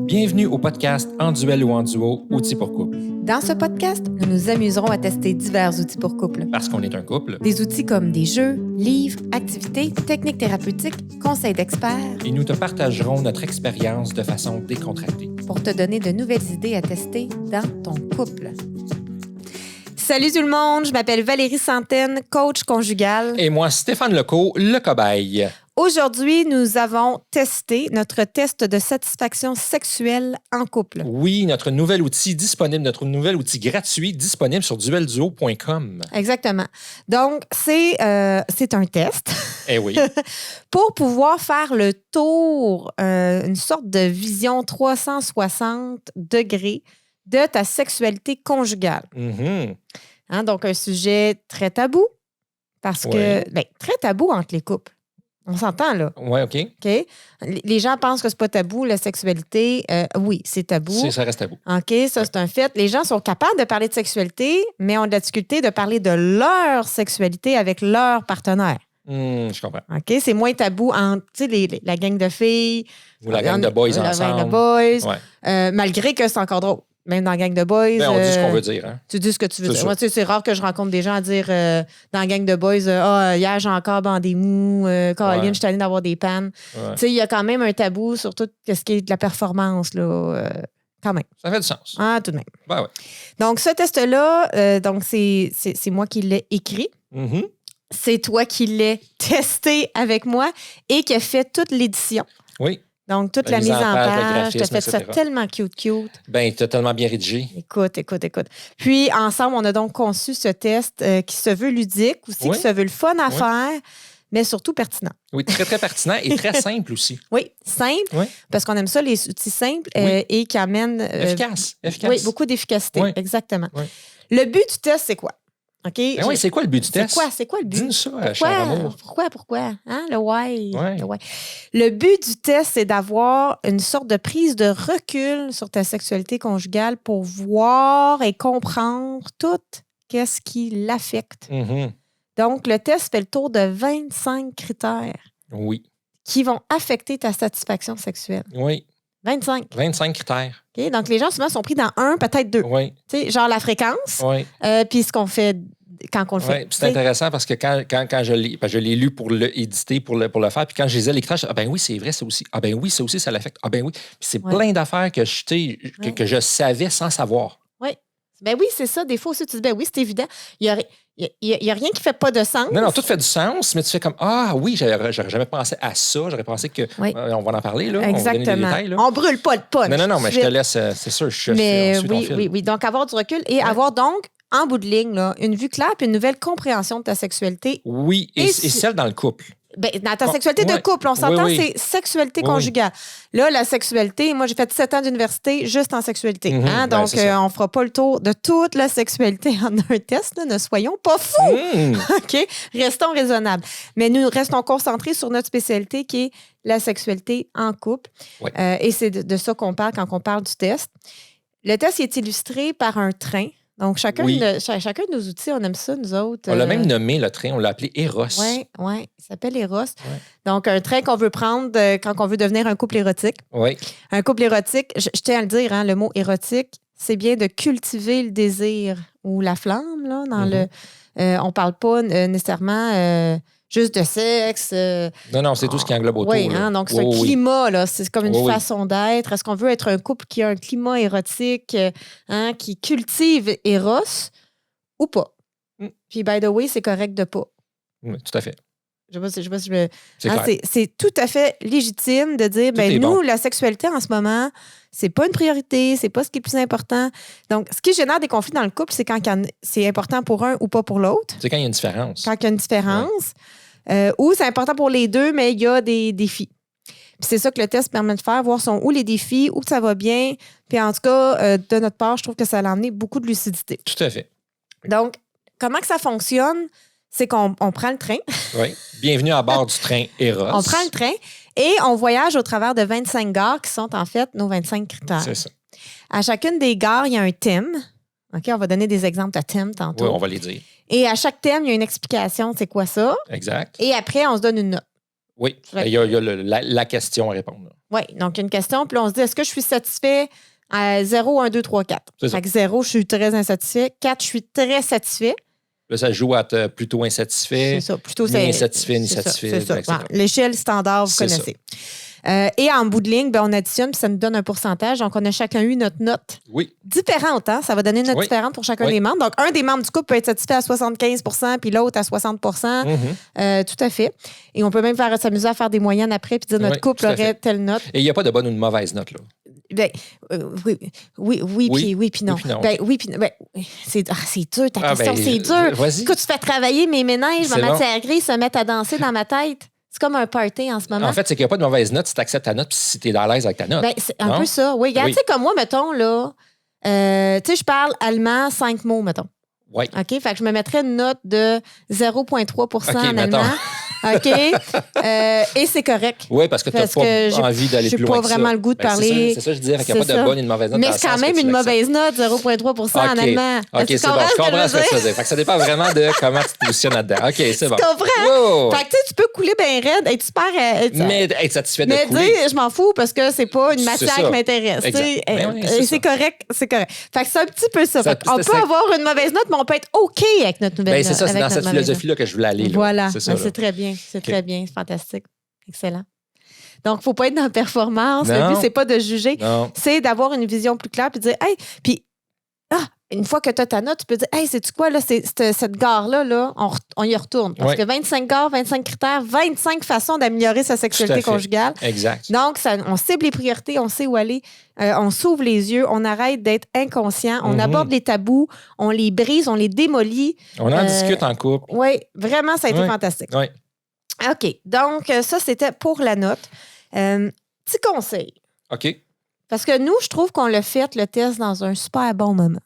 Bienvenue au podcast En duel ou en duo, outils pour couple. Dans ce podcast, nous nous amuserons à tester divers outils pour couple. Parce qu'on est un couple. Des outils comme des jeux, livres, activités, techniques thérapeutiques, conseils d'experts. Et nous te partagerons notre expérience de façon décontractée. Pour te donner de nouvelles idées à tester dans ton couple. Salut tout le monde, je m'appelle Valérie Santaine, coach conjugal. Et moi, Stéphane Lecault, le cobaye. Aujourd'hui, nous avons testé notre test de satisfaction sexuelle en couple. Oui, notre nouvel outil disponible, notre nouvel outil gratuit disponible sur duelduo.com. Exactement. Donc, c'est un test. Eh oui. Pour pouvoir faire le tour, une sorte de vision 360 degrés de ta sexualité conjugale. Mm-hmm. Hein, donc, un sujet très tabou, parce que, très tabou entre les couples. On s'entend, là. Oui, OK. OK? Les gens pensent que c'est pas tabou, la sexualité. Oui, c'est tabou. Ça reste tabou. OK, ça, c'est un fait. Les gens sont capables de parler de sexualité, mais ont de la difficulté de parler de leur sexualité avec leur partenaire. Je comprends. OK? C'est moins tabou entre, la gang de filles. Ou la gang de boys ensemble. La gang de boys. Ouais. Malgré que c'est encore drôle. Même dans la gang de boys. On dit ce qu'on veut dire. Hein? Tu dis ce que tu veux C'est dire. sûr. Moi, c'est rare que je rencontre des gens à dire dans la gang de boys, hier, j'ai encore bandé mou, Caroline, je suis allée d'avoir des pannes. Ouais. Il y a quand même un tabou sur tout ce qui est de la performance, là, quand même. Ça fait du sens. Ah, tout de même. Ben ouais. Donc, ce test-là, donc c'est moi qui l'ai écrit. Mm-hmm. C'est toi qui l'as testé avec moi et qui a fait toute l'édition. Oui. Donc, toute la mise en page. Tu as fait ça etc. tellement cute. Ben, tu as tellement bien rédigé. Écoute. Puis, ensemble, on a donc conçu ce test qui se veut ludique aussi, Oui. qui se veut le fun à Oui. faire, mais surtout pertinent. Oui, très, très pertinent et très simple aussi. Oui, simple, Oui. parce qu'on aime ça, les outils simples Oui. et qui amènent... Efficace. Oui, beaucoup d'efficacité, Oui. exactement. Oui. Le but du test, c'est quoi? OK? Ben oui, c'est quoi le but du test? C'est quoi le but? Dis-nous ça, cher amour. Pourquoi? Hein? Le why. Ouais. Le why. Le but du test, c'est d'avoir une sorte de prise de recul sur ta sexualité conjugale pour voir et comprendre tout qu'est-ce qui l'affecte. Mm-hmm. Donc, le test fait le tour de 25 critères Oui. qui vont affecter ta satisfaction sexuelle. Oui. 25. 25 critères. OK? Donc, les gens, souvent, sont pris dans un, peut-être deux. Oui. Tu sais, genre la fréquence, Oui. puis ce qu'on fait quand on le fait. Oui. C'est intéressant parce que quand je l'ai lu pour l'éditer, pour le faire, puis quand je lisais les critères, ah ben oui, c'est vrai, ça aussi. Ah ben oui, ça aussi, ça l'affecte. Ah ben oui. Puis c'est plein d'affaires que je savais sans savoir. Oui. Ben oui, c'est ça. Des fois aussi, tu dis, ben oui, c'est évident. Il y a rien qui fait pas de sens. Non, tout fait du sens, mais tu fais comme, ah oui, j'aurais jamais pensé à ça. J'aurais pensé que, on va en parler, là. Exactement. On va donner des détails, là. On brûle pas le punch. Non, mais je te laisse, c'est sûr, on suit ton fil. Oui. Donc, avoir du recul et avoir donc, en bout de ligne, là, une vue claire puis une nouvelle compréhension de ta sexualité. Oui, et celle dans le couple. Ben, dans ta sexualité de couple, on s'entend, c'est sexualité conjugale. Là, la sexualité, moi, j'ai fait 7 ans d'université juste en sexualité. Mm-hmm. Hein? Donc, on ne fera pas le tour de toute la sexualité en un test. Là. Ne soyons pas fous. OK? Restons raisonnables. Mais nous restons concentrés sur notre spécialité qui est la sexualité en couple. Oui. Et c'est de ça qu'on parle quand on parle du test. Le test il est illustré par un train. Donc, chacun de nos outils, on aime ça, nous autres. On l'a même nommé, le train, on l'a appelé Eros. Oui, il s'appelle Eros. Donc, un train qu'on veut prendre quand on veut devenir un couple érotique. Oui. Un couple érotique, je tiens à le dire, hein, le mot érotique, c'est bien de cultiver le désir ou la flamme. Là, dans on ne parle pas nécessairement juste de sexe. Non, c'est tout ce qui englobe autour. Oui, hein, donc c'est un climat, là, c'est comme une façon d'être. Est-ce qu'on veut être un couple qui a un climat érotique, qui cultive Eros ou pas? Puis, by the way, c'est correct de pas. Oui, tout à fait. Je sais pas si je me... C'est tout à fait légitime de dire, nous, la sexualité en ce moment, c'est pas une priorité, c'est pas ce qui est le plus important. Donc, ce qui génère des conflits dans le couple, c'est quand c'est important pour un ou pas pour l'autre. C'est quand il y a une différence. Quand il y a une différence. Ou c'est important pour les deux, mais il y a des défis. Puis c'est ça que le test permet de faire, voir où les défis, où ça va bien. Puis en tout cas, de notre part, je trouve que ça a amené beaucoup de lucidité. Tout à fait. Donc, comment que ça fonctionne? C'est qu'on prend le train. Oui. Bienvenue à bord du train Eros. On prend le train et on voyage au travers de 25 gares qui sont en fait nos 25 critères. C'est ça. À chacune des gares, il y a un thème. OK, on va donner des exemples de thèmes tantôt. Oui, on va les dire. Et à chaque thème, il y a une explication, c'est quoi ça? Exact. Et après, on se donne une note. Oui, il y a la question à répondre. Oui, donc une question, puis là, on se dit, est-ce que je suis satisfait à 0, 1, 2, 3, 4? Fait que 0, je suis très insatisfait. 4, je suis très satisfait. Là, ça joue à être plutôt insatisfait. C'est ça, plutôt ni insatisfait, ni satisfait. C'est ça. Bon, l'échelle standard, vous connaissez. Et en bout de ligne, on additionne, puis ça nous donne un pourcentage. Donc, on a chacun eu notre note différente. Hein? Ça va donner une note différente pour chacun des membres. Donc, un des membres du couple peut être satisfait à 75 puis l'autre à 60 Tout à fait. Et on peut même s'amuser à faire des moyennes après puis dire notre couple aurait telle note. Et il n'y a pas de bonne ou de mauvaise note, là. Ben, oui, puis non. Ben, oui, puis non. Ben, c'est dur, ta question, c'est dur. Vas-y. Quand tu fais travailler mes ménages, ma matière grise se mettent à danser dans ma tête. C'est comme un party en ce moment. En fait, c'est qu'il n'y a pas de mauvaise note si tu acceptes ta note puis si tu es à l'aise avec ta note. Ben, c'est un peu ça. Oui, regarde, tu sais, comme moi, mettons, là, tu sais, je parle allemand 5 mots, mettons. Oui. OK? Fait que je me mettrais une note de 0,3 en allemand. OK? Et c'est correct. Oui, parce que tu n'as pas envie d'aller plus loin. Je n'ai pas vraiment le goût de parler. C'est ça, je disais. Il n'y a pas de bonne et de mauvaise note. Mais c'est quand même une mauvaise note, 0,3 en allemand. OK, c'est bon. Je comprends ce que tu veux dire. Fait que ça dépend vraiment de comment tu te positionnes là-dedans. OK, c'est bon. Tu comprends? Fait que tu peux couler bien raide, être super. Mais être satisfait de couler. Mais dire, je m'en fous parce que c'est pas une matière qui m'intéresse. Et c'est correct. C'est correct. Fait que c'est un petit peu ça. On peut avoir une mauvaise note, mais on peut être OK avec notre nouvelle note. C'est ça, c'est dans cette philosophie-là que je voulais aller. Voilà. C'est très bien. C'est très bien. C'est fantastique. Excellent. Donc, il ne faut pas être dans la performance. Le but, c'est pas de juger. C'est d'avoir une vision plus claire puis de dire, hey, puis, une fois que tu as ta note, tu peux dire, hey, sais-tu quoi, là, cette gare-là, là, on y retourne. Parce que 25 gares, 25 critères, 25 façons d'améliorer sa sexualité conjugale. Exact. Donc, on cible les priorités, on sait où aller, on s'ouvre les yeux, on arrête d'être inconscient, on aborde les tabous, on les brise, on les démolit. On en discute en couple. Oui, vraiment, ça a été fantastique. Oui. OK. Donc, ça, c'était pour la note. Petit conseil. OK. Parce que nous, je trouve qu'on l'a fait, le test, dans un super bon moment.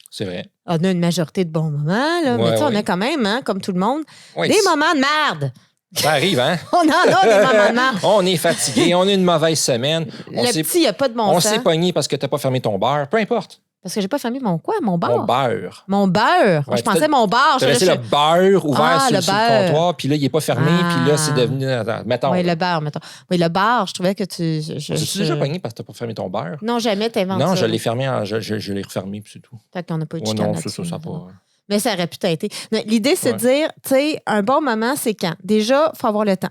C'est vrai. On a une majorité de bons moments, là, mais on a quand même, hein, comme tout le monde, des moments de merde. Ça arrive, hein? On en a des moments de merde. On est fatigué, on a une mauvaise semaine. Il n'y a pas de bon sens. On s'est pogné parce que tu n'as pas fermé ton beurre. Peu importe. Parce que j'ai pas fermé mon quoi? Mon bar? Mon beurre. Mon beurre? Je pensais mon bar. Tu as laissé le beurre ouvert sur le comptoir, puis là, il n'est pas fermé, puis là, c'est devenu... Mettons. Oui, le beurre, mettons. Oui, le bar, je trouvais que tu... As-tu déjà pogné parce que tu n'as pas fermé ton beurre? Non, jamais, t'inventes ça. Non, je l'ai fermé, je l'ai refermé, puis c'est tout. Fait qu'on n'a pas eu de chicane là-dessus. Ça pas... Mais ça aurait pu t'aider. L'idée, c'est de dire, tu sais, un bon moment, c'est quand? Déjà, il faut avoir le temps.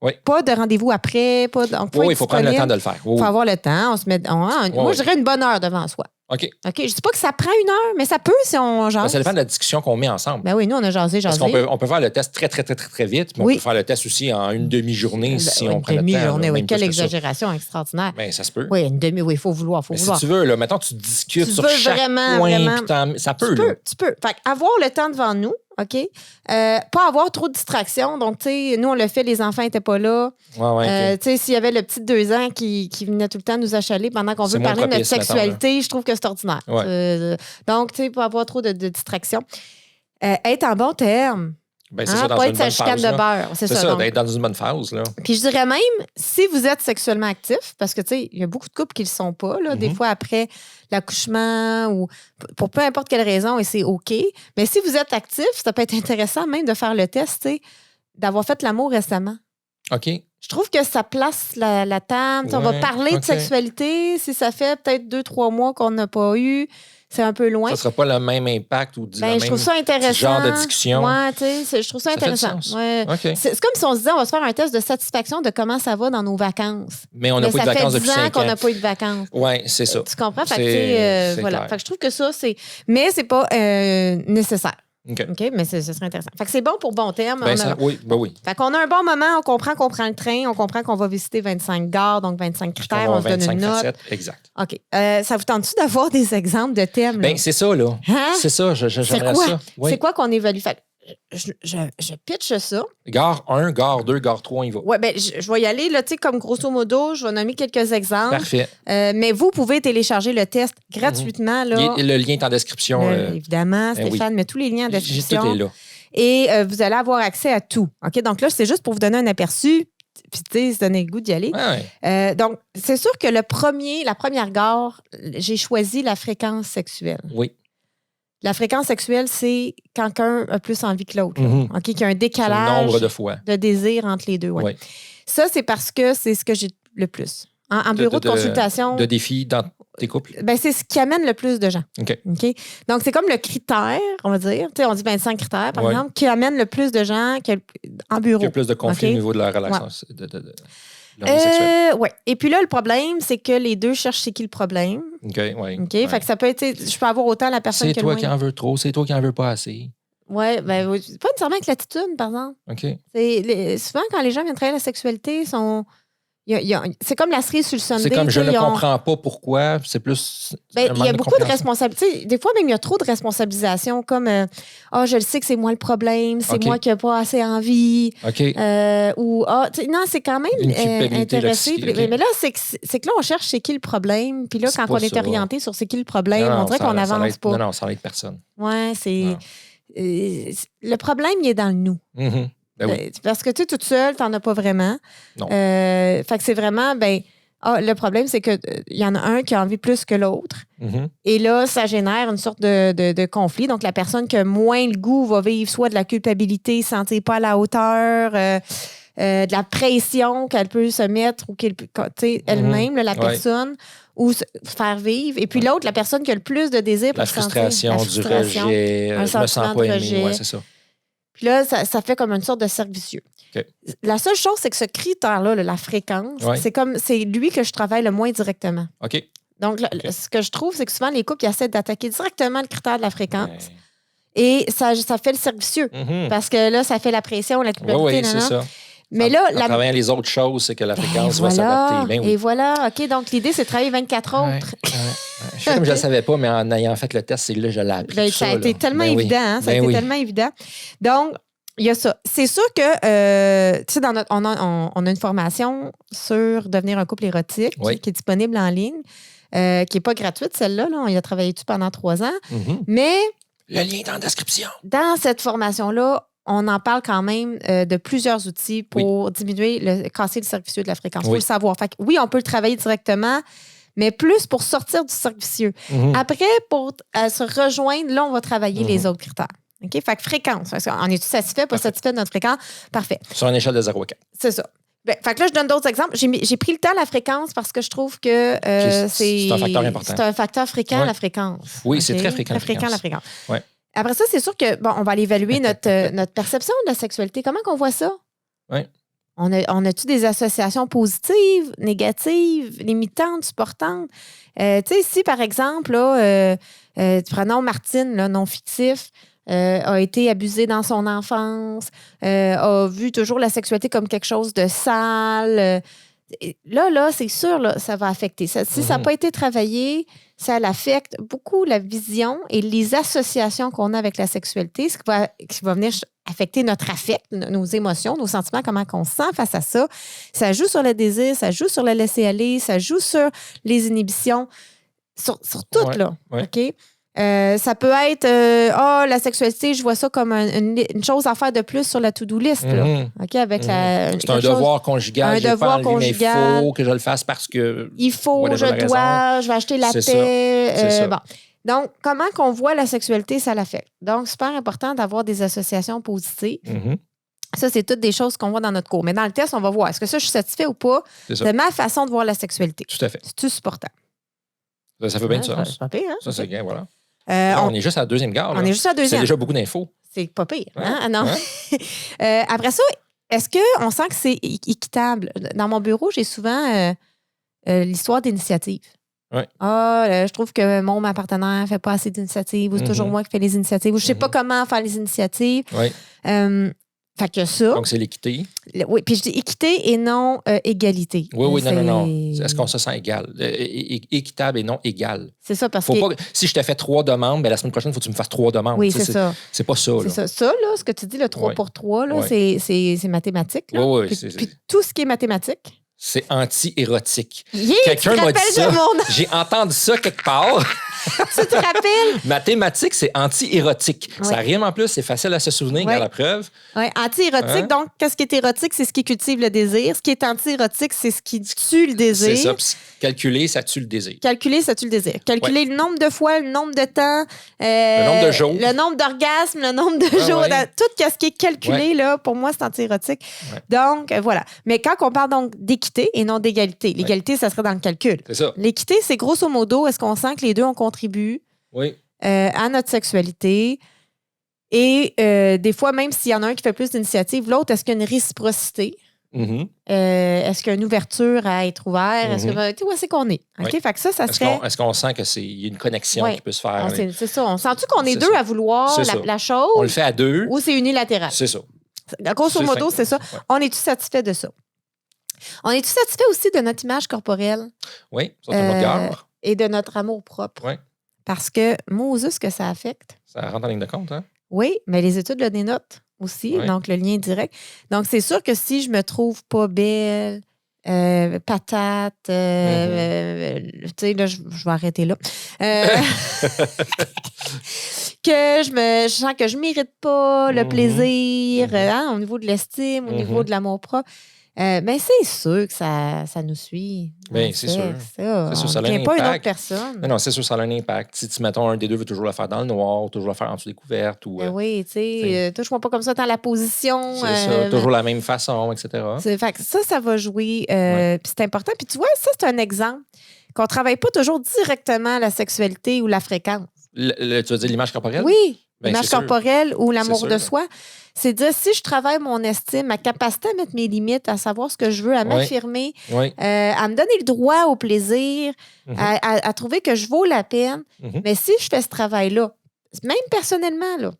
Oui. Pas de rendez-vous après. Il faut prendre le temps de le faire. Il faut avoir le temps. On se met, moi, je dirais une bonne heure devant soi. OK. Je dis pas que ça prend une heure, mais ça peut si on jase. Ça dépend de la discussion qu'on met ensemble. Ben oui, nous, on a jasé. Parce qu'on peut faire le test très, très, très, très, très vite, mais on peut faire le test aussi en une demi-journée si on prend le temps. Une demi-journée, oui. Quelle exagération extraordinaire. Bien, ça se peut. Oui, une demi, oui, il faut vouloir. Si tu veux, là, mettons, tu discutes sur chaque point, puis ça peut. Tu peux. Fait avoir le temps devant nous, OK? Pas avoir trop de distractions. Donc, tu sais, nous, on l'a fait, les enfants n'étaient pas là. Tu sais, s'il y avait le petit 2 ans qui venait tout le temps nous achaler pendant qu'on veut parler de notre sexualité, je trouve que c'est ordinaire. Donc, tu sais, pas avoir trop de distractions. Être en bon terme. Ben, c'est ça, dans pas une être bonne sa chicane phase, de beurre. C'est ça, d'être dans une bonne phase. Là. Puis je dirais même, si vous êtes sexuellement actif, parce que, tu sais, il y a beaucoup de couples qui ne le sont pas, là, des fois après l'accouchement ou pour peu importe quelle raison, et c'est OK. Mais si vous êtes actif, ça peut être intéressant même de faire le test, tu sais, d'avoir fait l'amour récemment. OK. Je trouve que ça place la table. On va parler de sexualité. Si ça fait peut-être 2-3 mois qu'on n'a pas eu, c'est un peu loin. Ça ne sera pas le même impact ou le même je trouve ça intéressant. Genre de discussion. Ouais, tu sais, je trouve ça intéressant. C'est comme si on se disait, on va se faire un test de satisfaction de comment ça va dans nos vacances. Mais on n'a pas eu de vacances depuis 5 ans. Ça fait 10 ans qu'on n'a pas eu de vacances. Oui, c'est ça. Tu comprends? Fait que, voilà. Fait que je trouve que ça, c'est... Mais c'est pas nécessaire. OK, mais ce serait intéressant. Fait que c'est bon pour bon terme. Oui. Fait qu'on a un bon moment, on comprend qu'on prend le train, on comprend qu'on va visiter 25 gares, donc 25 critères, on se donne une note. Facettes, exact. OK. Ça vous tente-tu d'avoir des exemples de thèmes? Bien, c'est ça, là. Hein? C'est ça, j'aimerais ça. Oui. C'est quoi qu'on évalue? Fait je pitche ça. Gare 1, gare 2, gare 3, on y va. Oui, bien, je vais y aller, là, tu sais, comme grosso modo, je vais nommer quelques exemples. Parfait. Mais vous pouvez télécharger le test gratuitement, là. Le lien est en description. Évidemment, Stéphane met tous les liens en description. Tout est là. Et vous allez avoir accès à tout. OK? Donc là, c'est juste pour vous donner un aperçu, puis tu sais, se donner le goût d'y aller. Donc, c'est sûr que la première gare, j'ai choisi la fréquence sexuelle. Oui. La fréquence sexuelle, c'est quand quelqu'un a plus envie que l'autre. OK? Qu'il y a un C'est décalage le nombre de fois. de désir entre les deux. Ouais. Oui. Ça, c'est parce que c'est ce que j'ai le plus. En bureau de consultation, De défis dans tes couples. ben, c'est ce qui amène le plus de gens. OK. OK? Donc, c'est comme le critère, on va dire. Tu sais, on dit 25 critères, par Ouais. exemple, qui amène le plus de gens en bureau. Il y a plus de conflits OK? au niveau de leur relation, de leur vie sexuelle. Oui. Et puis là, le problème, c'est que les deux cherchent c'est qui le problème. OK, oui. OK? Fait que ça peut être, je peux avoir autant la personne C'est que toi le qui en veux trop, c'est toi qui en veux pas assez. Oui, ben, pas nécessairement avec l'attitude, par exemple. OK. Souvent, quand les gens viennent travailler la sexualité, c'est comme la cerise sur le sundae. C'est comme je tu sais, ne comprends pas pourquoi, c'est plus. Ben, il y a beaucoup de compréhension. responsabilités. Des fois, même, il y a trop de responsabilisation, comme je le sais que c'est moi le problème, c'est OK. moi qui n'ai pas assez envie. OK. Ou non, c'est quand même Une culpabilité intéressé. là-dessus, OK. Mais là, c'est que là, on cherche c'est qui le problème. Puis là, C'est quand pas on est ça. orienté sur c'est qui le problème, Non, on dirait ça- qu'on ça n'avance l'aide- pas. Non, ça n'aide personne. Ouais, c'est. Non. Le problème, il est dans le nous. Mhm. Ben oui. Parce que tu es toute seule, tu n'en as pas vraiment. Non. Fait que c'est vraiment, le problème, c'est qu'il y en a un qui a envie plus que l'autre. Mhm. Et là, ça génère une sorte de conflit. Donc, la personne qui a moins le goût va vivre soit de la culpabilité, se sentir pas à la hauteur, de la pression qu'elle peut se mettre ou elle-même, là, la Ouais. personne, ou faire vivre. Et puis l'autre, la personne qui a le plus de désir pour La se sentir. frustration, La du frustration. rejet, un je me sentiment sens de pas aimé. rejet. Ouais, c'est ça. Puis là, ça fait comme une sorte de cercle vicieux. OK. La seule chose, c'est que ce critère-là, la fréquence, Ouais. c'est lui que je travaille le moins directement. OK. Donc, ce que je trouve, c'est que souvent, les couples, ils essaient d'attaquer directement le critère de la fréquence. Ouais. Et ça fait le cercle vicieux. Mhm. Parce que là, ça fait la pression, la Oui, culpabilité. oui, c'est ça. Mais là, En travaillant les autres choses, c'est que la fréquence va voilà, s'adapter. Ben oui. Et voilà. OK, donc l'idée, c'est de travailler 24 autres. Je sais comme je ne le savais pas, mais en ayant fait le test, c'est là que je l'ai appris. Ben, tout ça a été là. tellement Ben oui. évident. Hein? Ça a Ben été oui. tellement évident. Donc, il y a ça. C'est sûr que, tu sais, on a une formation sur devenir un couple érotique Oui. qui est disponible en ligne, qui n'est pas gratuite, celle-là. Là. On y a travaillé dessus pendant 3 ans. Mhm. Mais Le lien est en description. dans cette formation-là, on en parle quand même de plusieurs outils pour diminuer, casser le cercle vicieux de la fréquence. Il faut Oui. le savoir. Fait que, oui, on peut le travailler directement, mais plus pour sortir du cercle vicieux. Mhm. Après, pour se rejoindre, là, on va travailler les autres critères. OK? Fait que fréquence. On est-tu satisfait, pas satisfait de notre fréquence? Parfait. Sur une échelle de 0 à 4. C'est ça. Fait que là, je donne d'autres exemples. J'ai pris le temps la fréquence parce que je trouve que C'est un facteur important. C'est un facteur fréquent, Ouais. la fréquence. Oui, c'est OK? très fréquent, Très fréquent, la fréquence. Ouais. Après ça, c'est sûr que, on va aller évaluer notre perception de la sexualité. Comment qu'on voit ça? Ouais. On a-tu des associations positives, négatives, limitantes, supportantes? Tu sais, si, par exemple, là, prenons Martine, là, non fictif, a été abusée dans son enfance, a vu toujours la sexualité comme quelque chose de sale. Là, c'est sûr, là, ça va affecter. Si ça n'a pas été travaillé, ça affecte beaucoup la vision et les associations qu'on a avec la sexualité, ce qui va venir affecter notre affect, nos émotions, nos sentiments, comment on se sent face à ça. Ça joue sur le désir, ça joue sur le laisser-aller, ça joue sur les inhibitions, sur tout, Ouais, là. ouais. OK? Ça peut être la sexualité, je vois ça comme une chose à faire de plus sur la to-do list. Là. Mhm. OK? Avec C'est un quelque chose- devoir conjugal. un J'ai devoir pas envie, mais conjugal. il faut que je le fasse parce que. Il faut, Whatever je la dois, je vais acheter la C'est ça. paix. C'est ça. Bon. Donc, comment qu'on voit la sexualité, ça l'affecte. Donc, super important d'avoir des associations positives. Mhm. Ça, c'est toutes des choses qu'on voit dans notre cours. Mais dans le test, on va voir, est-ce que ça, je suis satisfait ou pas C'est ça. de ma façon de voir la sexualité? Tout à fait. C'est-tu supportable? Ça fait bien de sens. C'est pas pire, hein? Ça, c'est bien, voilà. On, On est juste à la deuxième gare. on est juste à C'est deuxième. déjà beaucoup d'infos. C'est pas pire. Ouais. Hein? Non. Ouais. Après ça, est-ce qu'on sent que c'est équitable? Dans mon bureau, j'ai souvent l'histoire d'initiative. Ouais. Je trouve que ma partenaire ne fait pas assez d'initiatives, ou c'est toujours Mhm. moi qui fais les initiatives, ou je ne sais pas Mhm. comment faire les initiatives. Oui. Fait que ça. Donc, c'est l'équité. Oui, puis je dis équité et non égalité. Oui, non, non, non. C'est- Est-ce qu'on se sent égal? Équitable et non égal. C'est ça, parce Faut que. pas, si je te fais 3 demandes, ben la semaine prochaine, il faut que tu me fasses 3 demandes. Oui, Tu sais, c'est ça. C'est pas ça. C'est Là. ça. Ça, là, ce que tu dis, le 3 Ouais. pour 3, là, Ouais. c'est mathématique. Là. Oui, oui. Puis tout ce qui est mathématique. C'est anti-érotique. Yeah, Quelqu'un tu te m'a dit rappelles ça. de mon- J'ai entendu ça quelque part. Tu te rappelles? Mathématiques, c'est anti-érotique. Ouais. Ça rime en plus, c'est facile à se souvenir, Ouais. dans la preuve. Oui, anti-érotique. Hein? Donc, qu'est-ce qui est érotique? C'est ce qui cultive le désir. Ce qui est anti-érotique, c'est ce qui tue le désir. C'est ça. Calculer, ça tue le désir. Calculer, ça tue le désir. Calculer le nombre de fois, le nombre de temps. Le nombre de jours. Le nombre d'orgasmes, le nombre de jours. Tout ce qui est calculé, là, pour moi, c'est anti-érotique. Ouais. Donc, voilà. Mais quand on parle donc d'équité et non d'égalité, l'égalité, ça serait dans le calcul. C'est ça. L'équité, c'est grosso modo, est-ce qu'on sent que les deux, on contribue à notre sexualité? Et des fois, même s'il y en a un qui fait plus d'initiative, l'autre, est-ce qu'il y a une réciprocité? Est-ce qu'il y a une ouverture à être ouvert? Est-ce que où est-ce qu'on est? Okay? Fait que ça serait... Est-ce qu'on sent qu'il y a une connexion qui peut se faire? C'est ça. On sent-tu qu'on est deux à vouloir la chose? On le fait à deux. Ou c'est unilatéral? C'est ça. Grosso modo, c'est ça. Ouais. On est-tu satisfait de ça? On est-tu satisfait aussi de notre image corporelle? Oui, ça, c'est notre regard. Et de notre amour propre. Oui. Parce que, Moses, que ça affecte. Ça rentre en ligne de compte, hein? Oui, mais les études le dénotent aussi, donc le lien est direct. Donc, c'est sûr que si je me trouve pas belle, patate, tu sais, là, je vais arrêter là. Que je sens que je mérite pas le plaisir au niveau de l'estime, au niveau de l'amour-propre. Mais c'est sûr que ça nous suit. Bien, c'est sûr. C'est sûr, ça a un impact. Pas une autre personne. Non, c'est sûr, ça a un impact. Si, mettons, un des deux veut toujours le faire dans le noir, ou toujours le faire en dessous des couvertes. Ou, oui, tu sais, touche-moi pas comme ça dans la position. C'est ça, toujours la même façon, etc. Fait que ça va jouer. Puis c'est important. Puis tu vois, ça, c'est un exemple qu'on ne travaille pas toujours directement la sexualité ou la fréquence. Tu veux dire l'image corporelle? Oui, l'image corporelle ou l'amour de soi. C'est dire, si je travaille mon estime, ma capacité à mettre mes limites, à savoir ce que je veux, à m'affirmer, à me donner le droit au plaisir, à trouver que je vaux la peine. Mais si je fais ce travail-là, même personnellement, là,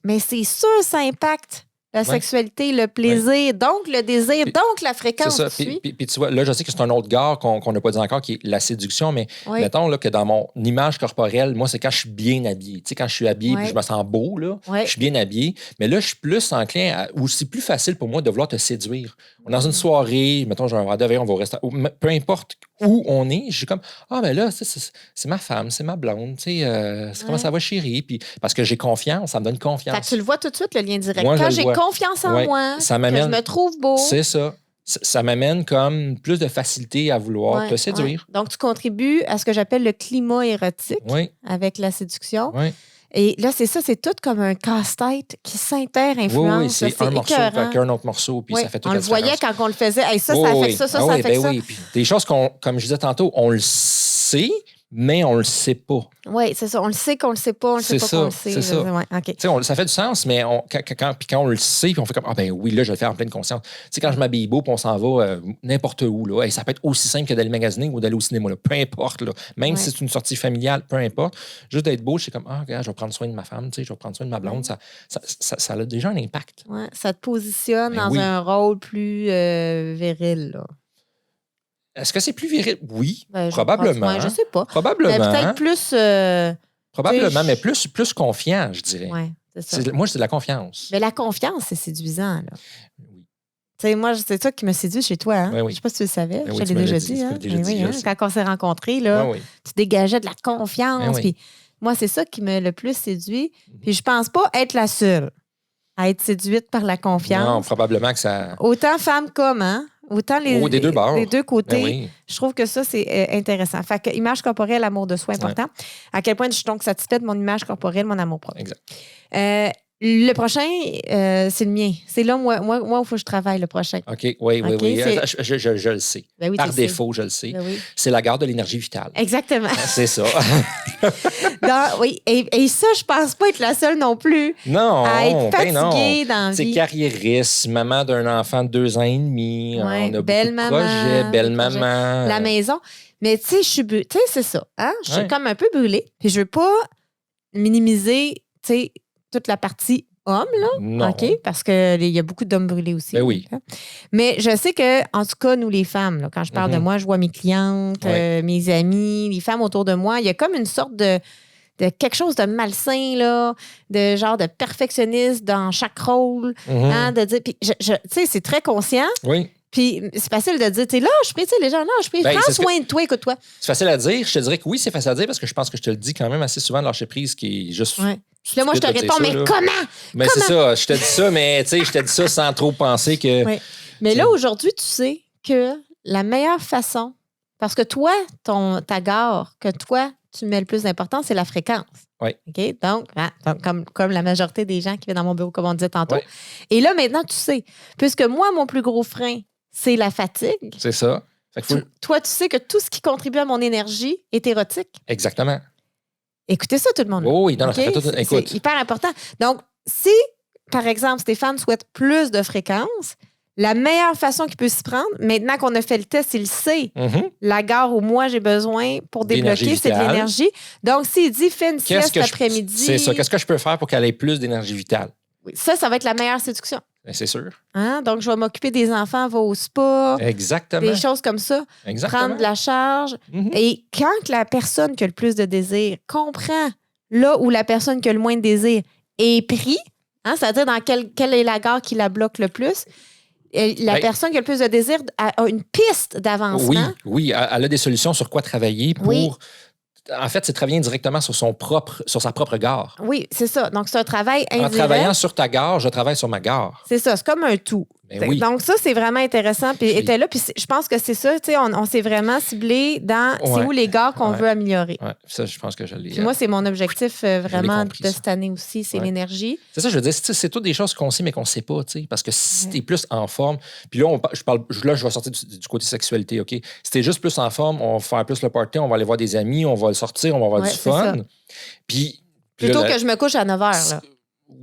mais c'est sûr, ça impacte la sexualité, le plaisir, donc le désir, donc la fréquence. C'est ça. Puis tu vois, là, je sais que c'est un autre gare qu'on n'a pas dit encore, qui est la séduction, mais mettons là, que dans mon image corporelle, moi, c'est quand je suis bien habillé. Tu sais, quand je suis habillé puis je me sens beau, là, je suis bien habillé. Mais là, je suis plus enclin ou c'est plus facile pour moi de vouloir te séduire. Dans une soirée, mettons, j'ai un verre de verre, on va au restaurant. Peu importe où on est, je suis comme, ben là, c'est ma femme, c'est ma blonde, tu sais, comment ça va, chérie? Puis parce que j'ai confiance, ça me donne confiance. Fait que tu le vois tout de suite, le lien direct. Moi, quand j'ai confiance en moi, que je me trouve beau. C'est ça. Ça m'amène comme plus de facilité à vouloir te séduire. Donc, tu contribues à ce que j'appelle le climat érotique avec la séduction. Oui. Et là, c'est ça, c'est tout comme un casse-tête qui s'inter-influence. Oui, c'est un morceau avec un autre morceau, puis ça fait toute la différence. On le voyait quand on le faisait. Hey, ça affecte ça, ça affecte ça. Oui. Puis des choses comme je disais tantôt, on le sait, mais on le sait pas. Oui, c'est ça. On le sait qu'on le sait pas, on le sait pas qu'on le sait. C'est ça. Ouais, okay. Ça fait du sens, mais quand on le sait, puis on fait comme, oui, là, je vais le faire en pleine conscience. Tu sais, quand je m'habille beau, puis on s'en va n'importe où, là, ça peut être aussi simple que d'aller magasiner ou d'aller au cinéma, là, peu importe. Là. Même si c'est une sortie familiale, peu importe. Juste d'être beau, je suis comme, regarde, je vais prendre soin de ma femme, tu sais, je vais prendre soin de ma blonde. Ça a déjà un impact. Ouais, ça te positionne dans un rôle plus viril, là. Est-ce que c'est plus viril? Oui, probablement. Je sais pas. Probablement. Mais peut-être plus... probablement, mais plus confiant, je dirais. Oui, c'est ça. Moi, c'est de la confiance. Mais la confiance, c'est séduisant, là. Oui. Tu sais, moi, c'est ça qui me séduit chez toi. Hein? Oui. Je ne sais pas si tu le savais. Oui, je te l'ai déjà dit. Hein? Quand on s'est rencontrés, là, tu dégageais de la confiance. Puis moi, c'est ça qui m'a le plus séduit. Puis je pense pas être la seule à être séduite par la confiance. Non, probablement que ça... Autant femme qu'homme, hein? Autant des deux bords. Les deux côtés. Je trouve que ça, c'est intéressant. Fait que image corporelle, amour de soi, important. À quel point je suis donc satisfaite de mon image corporelle, mon amour propre. Exact. Le prochain, c'est le mien. C'est là, moi, où il faut que je travaille, le prochain. OK, oui. Je le sais. Ben oui, par défaut, je le sais. Ben oui. C'est la garde de l'énergie vitale. Exactement. C'est ça. Et ça, je pense pas être la seule non plus. Non, à être fatiguée dans la vie. C'est carriériste, maman d'un enfant de 2 ans et demi. On a belle beaucoup maman, de projets, belle maman. La maison. Mais tu sais, c'est ça. Hein? Je suis comme un peu brûlée. Puis je veux pas minimiser, tu sais, toute la partie homme, là. Non. OK? Parce qu'il y a beaucoup d'hommes brûlés aussi. Ben oui. Mais je sais que, en tout cas, nous, les femmes, là, quand je parle de moi, je vois mes clientes, mes amis, les femmes autour de moi, il y a comme une sorte de quelque chose de malsain, là, de genre de perfectionniste dans chaque rôle. Hein, de dire, puis tu sais, c'est très conscient. Oui. Puis c'est facile de dire, tu sais, lâche prise, les gens, lâche prise. Prends soin de toi, écoute-toi. C'est facile à dire. Je te dirais que oui, c'est facile à dire parce que je pense que je te le dis quand même assez souvent de lâcher prise qui est juste. Puis là, moi, je te réponds, mais comment? Mais c'est ça, je te dis ça, mais tu sais, je te dis ça sans trop penser que. Mais là, aujourd'hui, tu sais que la meilleure façon, Parce que toi, ta gare, que toi, tu mets le plus d'importance, c'est la fréquence. Oui. OK? Donc, comme la majorité des gens qui viennent dans mon bureau, comme on disait tantôt. Oui. Et là, maintenant, tu sais, puisque moi, mon plus gros frein, c'est la fatigue. C'est ça. Fait que Toi, tu sais que tout ce qui contribue à mon énergie est érotique. Exactement. Écoutez ça, tout le monde. Oh, oui, non, Okay? ça fait tout... Écoute. C'est hyper important. Donc, si, par exemple, Stéphane souhaite plus de fréquence, la meilleure façon qu'il peut s'y prendre, maintenant qu'on a fait le test, il sait, la gare où moi j'ai besoin pour débloquer, c'est de l'énergie. Donc, s'il dit, fais une sieste après-midi. C'est ça. Qu'est-ce que je peux faire pour qu'elle ait plus d'énergie vitale? Oui, ça va être la meilleure séduction. Bien, c'est sûr. Hein? Donc, je vais m'occuper des enfants, va au spa. Exactement. Des choses comme ça. Exactement. Prendre de la charge. Et quand la personne qui a le plus de désir comprend là où la personne qui a le moins de désir est pris, hein, c'est-à-dire dans quelle est la gare qui la bloque le plus, la personne qui a le plus de désir a une piste d'avancement. Oui, elle a des solutions sur quoi travailler pour... Oui. En fait, c'est travailler directement sur sa propre gare. Oui, c'est ça. Donc, c'est un travail indirect. En travaillant sur ta gare, je travaille sur ma gare. C'est ça, c'est comme un tout. Oui. Donc, ça, c'est vraiment intéressant. Puis, était là. Puis, je pense que c'est ça. Tu sais, on s'est vraiment ciblé dans c'est où les gares qu'on veut améliorer. Oui, ça, je pense que je l'ai. Puis moi, c'est mon objectif vraiment de cette année aussi, c'est l'énergie. C'est ça, je veux dire, c'est toutes des choses qu'on sait, mais qu'on ne sait pas. Parce que si tu es plus en forme, puis là, je vais sortir du côté sexualité, OK? Si tu es juste plus en forme, on va faire plus le party, on va aller voir des amis, on va sortir, on va avoir du fun. Puis. Plutôt que je me couche à 9 h. Là.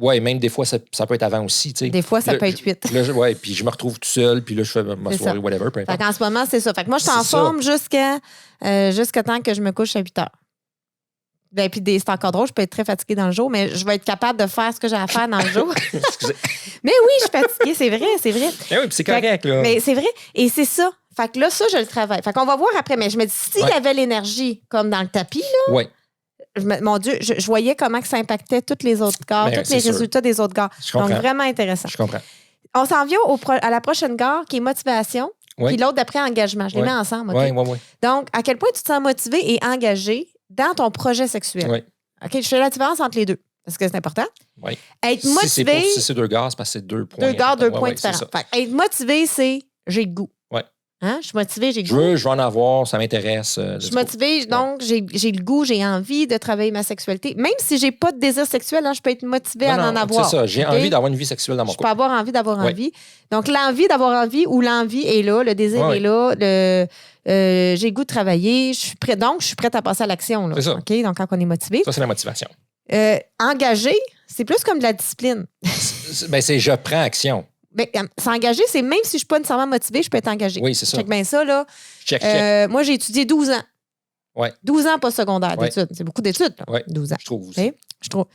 Oui, même des fois, ça peut être avant aussi. T'sais. Des fois, ça peut être 8. Oui, puis je me retrouve tout seul, puis là, je fais ma soirée, whatever. Peu importe. En ce moment, c'est ça. Fait que moi, je suis en forme jusqu'à temps que je me couche à 8 h. Ben, puis c'est encore drôle, je peux être très fatiguée dans le jour, mais je vais être capable de faire ce que j'ai à faire dans le jour. Mais oui, je suis fatiguée, c'est vrai, c'est vrai. Mais oui, puis c'est correct, là. Mais c'est vrai, et c'est ça. Fait que là, ça, je le travaille. Fait qu'on va voir après, mais je me dis, s'il y avait l'énergie, comme dans le tapis, là, mon Dieu, je voyais comment que ça impactait toutes les autres gares, tous les résultats des autres gares. Donc, vraiment intéressant. Je comprends. On s'en vient à la prochaine gare, qui est motivation, puis l'autre d'après, engagement. Je les mets ensemble, OK? Oui. Donc, à quel point tu te sens motivé et engagé dans ton projet sexuel? Oui. OK, je fais la différence entre les deux, parce que c'est important. Oui. Être motivé... Si c'est 2 gares, c'est parce que c'est 2 points. 2 gares, 2 points différents. Fait, être motivé, c'est j'ai le goût. Oui. Hein? Je suis motivée, j'ai le goût. Je veux en avoir, ça m'intéresse. Je suis motivée, donc j'ai le goût, j'ai envie de travailler ma sexualité. Même si j'ai pas de désir sexuel, hein, je peux être motivée à en avoir. C'est ça, j'ai envie d'avoir une vie sexuelle dans mon couple. Je peux avoir envie d'avoir envie. Donc, l'envie d'avoir envie ou l'envie est là, le désir est là, j'ai le goût de travailler, je suis prête à passer à l'action. C'est ça. Okay? Donc, quand on est motivé. Ça, c'est la motivation. Engagé, c'est plus comme de la discipline. C'est je prends action. S'engager, c'est même si je ne suis pas nécessairement motivée, je peux être engagée. Oui, c'est ça. Check bien ça, là. Check. Moi, j'ai étudié 12 ans. Ouais. 12 ans postsecondaire d'études. C'est beaucoup d'études. Oui, 12 ans. Je trouve aussi. Je trouve.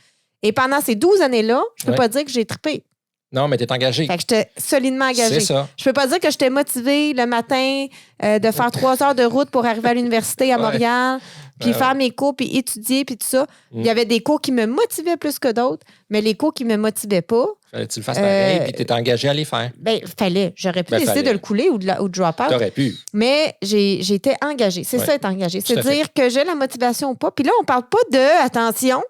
Et pendant ces 12 années-là, je ne peux pas dire que j'ai trippé. Non, mais tu es engagé. Fait que j'étais solidement engagée. C'est ça. Je peux pas dire que j'étais motivée le matin de faire 3 heures de route pour arriver à l'université à Montréal, puis faire mes cours, puis étudier, puis tout ça. Il y avait des cours qui me motivaient plus que d'autres, mais les cours qui me motivaient pas... Fallait que tu le fasses pareil, puis tu étais engagé à les faire. Fallait. J'aurais pu décider de le couler ou de drop out. T'aurais pu. Mais j'ai été engagée. C'est ça, être engagée. C'est dire que j'ai la motivation ou pas. Puis là, on parle pas attention,